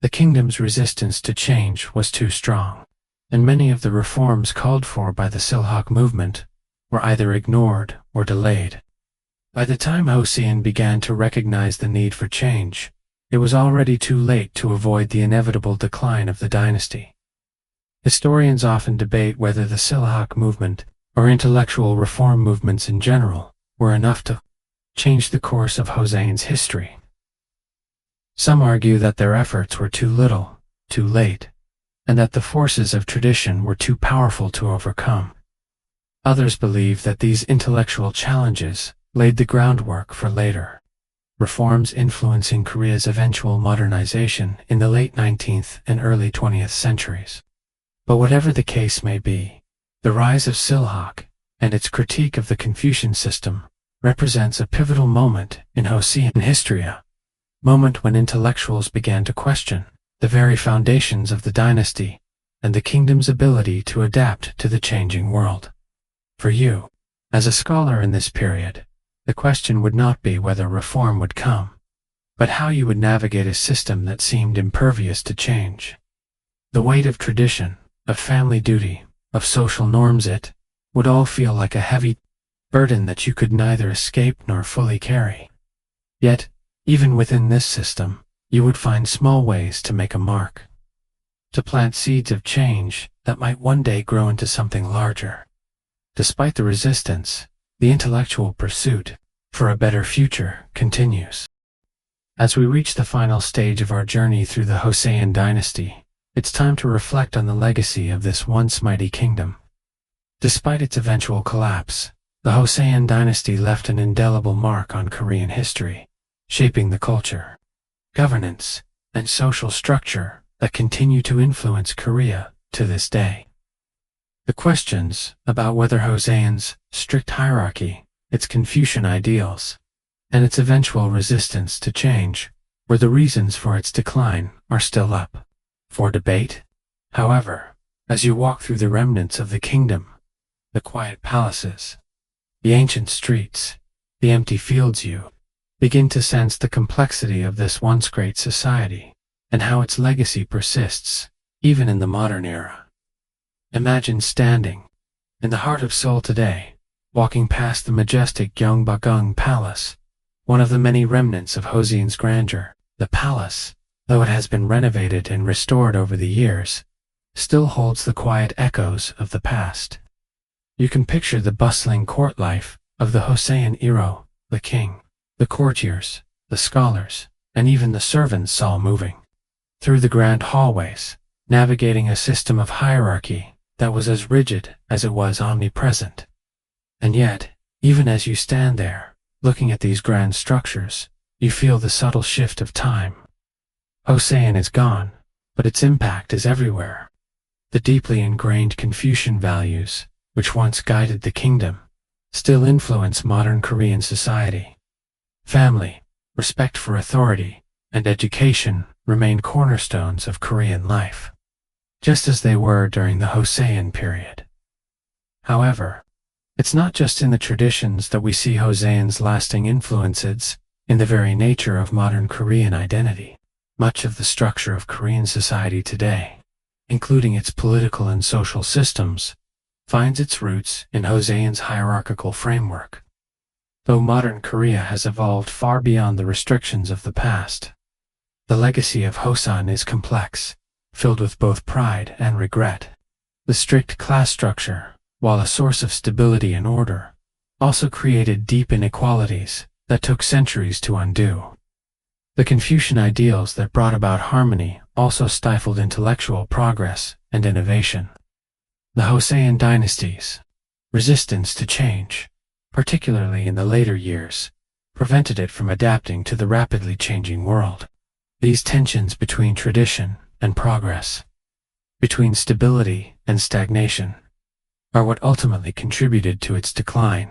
The kingdom's resistance to change was too strong, and many of the reforms called for by the Silhak movement were either ignored or delayed. By the time Joseon began to recognize the need for change, it was already too late to avoid the inevitable decline of the dynasty. Historians often debate whether the Silhak movement, or intellectual reform movements in general, were enough to changed the course of Joseon's history. Some argue that their efforts were too little, too late, and that the forces of tradition were too powerful to overcome. Others believe that these intellectual challenges laid the groundwork for later reforms influencing Korea's eventual modernization in the late 19th and early 20th centuries. But whatever the case may be, the rise of Silhak and its critique of the Confucian system represents a pivotal moment in Joseon history, a moment when intellectuals began to question the very foundations of the dynasty and the kingdom's ability to adapt to the changing world. For you, as a scholar in this period, the question would not be whether reform would come, but how you would navigate a system that seemed impervious to change. The weight of tradition, of family duty, of social norms, it would all feel like a heavy burden that you could neither escape nor fully carry. Yet, even within this system, you would find small ways to make a mark, to plant seeds of change that might one day grow into something larger. Despite the resistance, the intellectual pursuit for a better future continues. As we reach the final stage of our journey through the Joseon Dynasty, it's time to reflect on the legacy of this once mighty kingdom. Despite its eventual collapse, the Joseon Dynasty left an indelible mark on Korean history, shaping the culture, governance, and social structure that continue to influence Korea to this day. The questions about whether Joseon's strict hierarchy, its Confucian ideals, and its eventual resistance to change were the reasons for its decline are still up for debate. However, as you walk through the remnants of the kingdom, the quiet palaces, the ancient streets, the empty fields, you begin to sense the complexity of this once great society and how its legacy persists even in the modern era. Imagine standing in the heart of Seoul today, walking past the majestic Gyeongbokgung Palace, one of the many remnants of Joseon's grandeur. The palace, though it has been renovated and restored over the years, still holds the quiet echoes of the past. You can picture the bustling court life of the Joseon era, the king, the courtiers, the scholars, and even the servants all moving through the grand hallways, navigating a system of hierarchy that was as rigid as it was omnipresent. And yet, even as you stand there, looking at these grand structures, you feel the subtle shift of time. Joseon is gone, but its impact is everywhere. The deeply ingrained Confucian values, which once guided the kingdom, still influence modern Korean society. Family, respect for authority, and education remain cornerstones of Korean life, just as they were during the Joseon period. However, it's not just in the traditions that we see Joseon's lasting influences. In the very nature of modern Korean identity, much of the structure of Korean society today, including its political and social systems, finds its roots in Joseon's hierarchical framework. Though modern Korea has evolved far beyond the restrictions of the past, the legacy of Joseon is complex, filled with both pride and regret. The strict class structure, while a source of stability and order, also created deep inequalities that took centuries to undo. The Confucian ideals that brought about harmony also stifled intellectual progress and innovation. The Joseon dynasty's resistance to change, particularly in the later years, prevented it from adapting to the rapidly changing world. These tensions between tradition and progress, between stability and stagnation, are what ultimately contributed to its decline.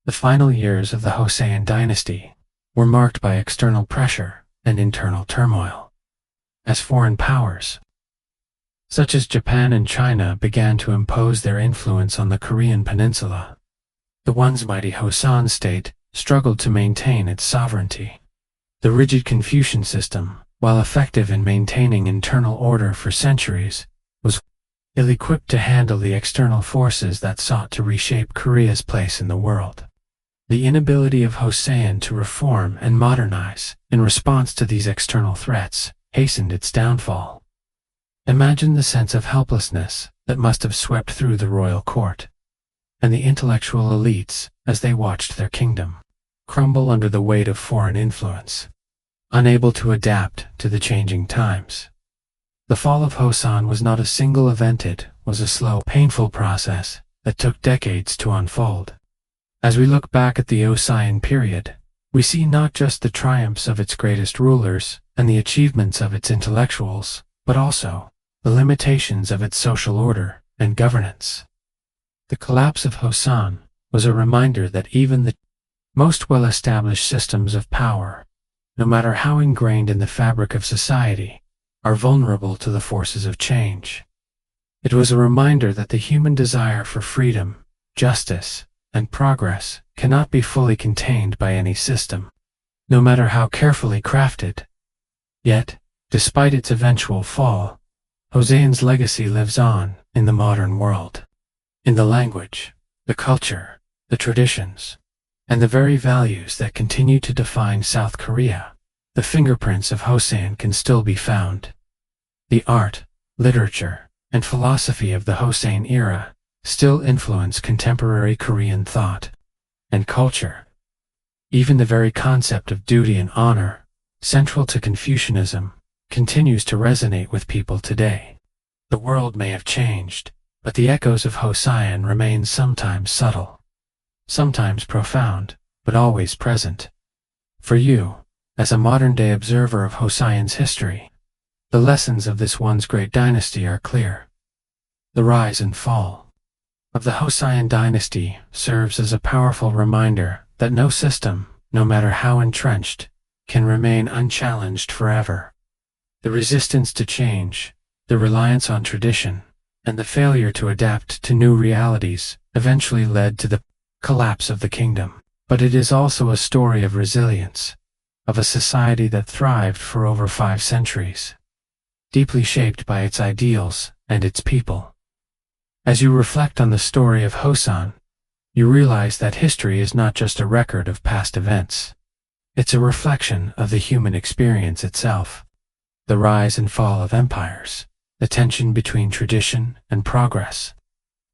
The final years of the Joseon dynasty were marked by external pressure and internal turmoil. As foreign powers, such as Japan and China, began to impose their influence on the Korean peninsula, the once mighty Joseon state struggled to maintain its sovereignty. The rigid Confucian system, while effective in maintaining internal order for centuries, was ill-equipped to handle the external forces that sought to reshape Korea's place in the world. The inability of Joseon to reform and modernize in response to these external threats hastened its downfall. Imagine the sense of helplessness that must have swept through the royal court and the intellectual elites as they watched their kingdom crumble under the weight of foreign influence, unable to adapt to the changing times. The fall of Joseon was not a single event, it was a slow, painful process that took decades to unfold. As we look back at the Joseon period, we see not just the triumphs of its greatest rulers and the achievements of its intellectuals, but also the limitations of its social order and governance. The collapse of Joseon was a reminder that even the most well-established systems of power, no matter how ingrained in the fabric of society, are vulnerable to the forces of change. It was a reminder that the human desire for freedom, justice, and progress cannot be fully contained by any system, no matter how carefully crafted. Yet, despite its eventual fall, Joseon's legacy lives on in the modern world. In the language, the culture, the traditions, and the very values that continue to define South Korea, the fingerprints of Joseon can still be found. The art, literature, and philosophy of the Joseon era still influence contemporary Korean thought and culture. Even the very concept of duty and honor, central to Confucianism, continues to resonate with people today. The world may have changed, but the echoes of Joseon remain sometimes subtle, sometimes profound, but always present. For you, as a modern-day observer of Joseon's history, the lessons of this once great dynasty are clear. The rise and fall of the Joseon Dynasty serves as a powerful reminder that no system, no matter how entrenched, can remain unchallenged forever. The resistance to change, the reliance on tradition, and the failure to adapt to new realities eventually led to the collapse of the kingdom. But it is also a story of resilience, of a society that thrived for over 5 centuries, deeply shaped by its ideals and its people. As you reflect on the story of Joseon, you realize that history is not just a record of past events. It's a reflection of the human experience itself. The rise and fall of empires, the tension between tradition and progress,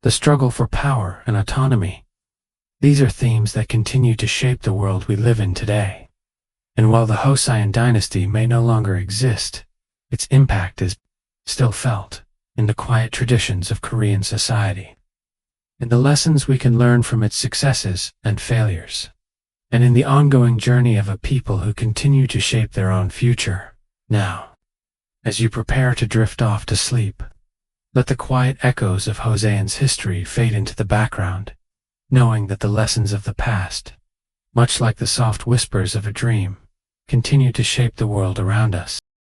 the struggle for power and autonomy. These are themes that continue to shape the world we live in today. And while the Joseon Dynasty may no longer exist, its impact is still felt in the quiet traditions of Korean society, in the lessons we can learn from its successes and failures, and in the ongoing journey of a people who continue to shape their own future. Now, as you prepare to drift off to sleep, let the quiet echoes of Joseon's history fade into the background, knowing that the lessons of the past, much like the soft whispers of a dream, continue to shape the world around us.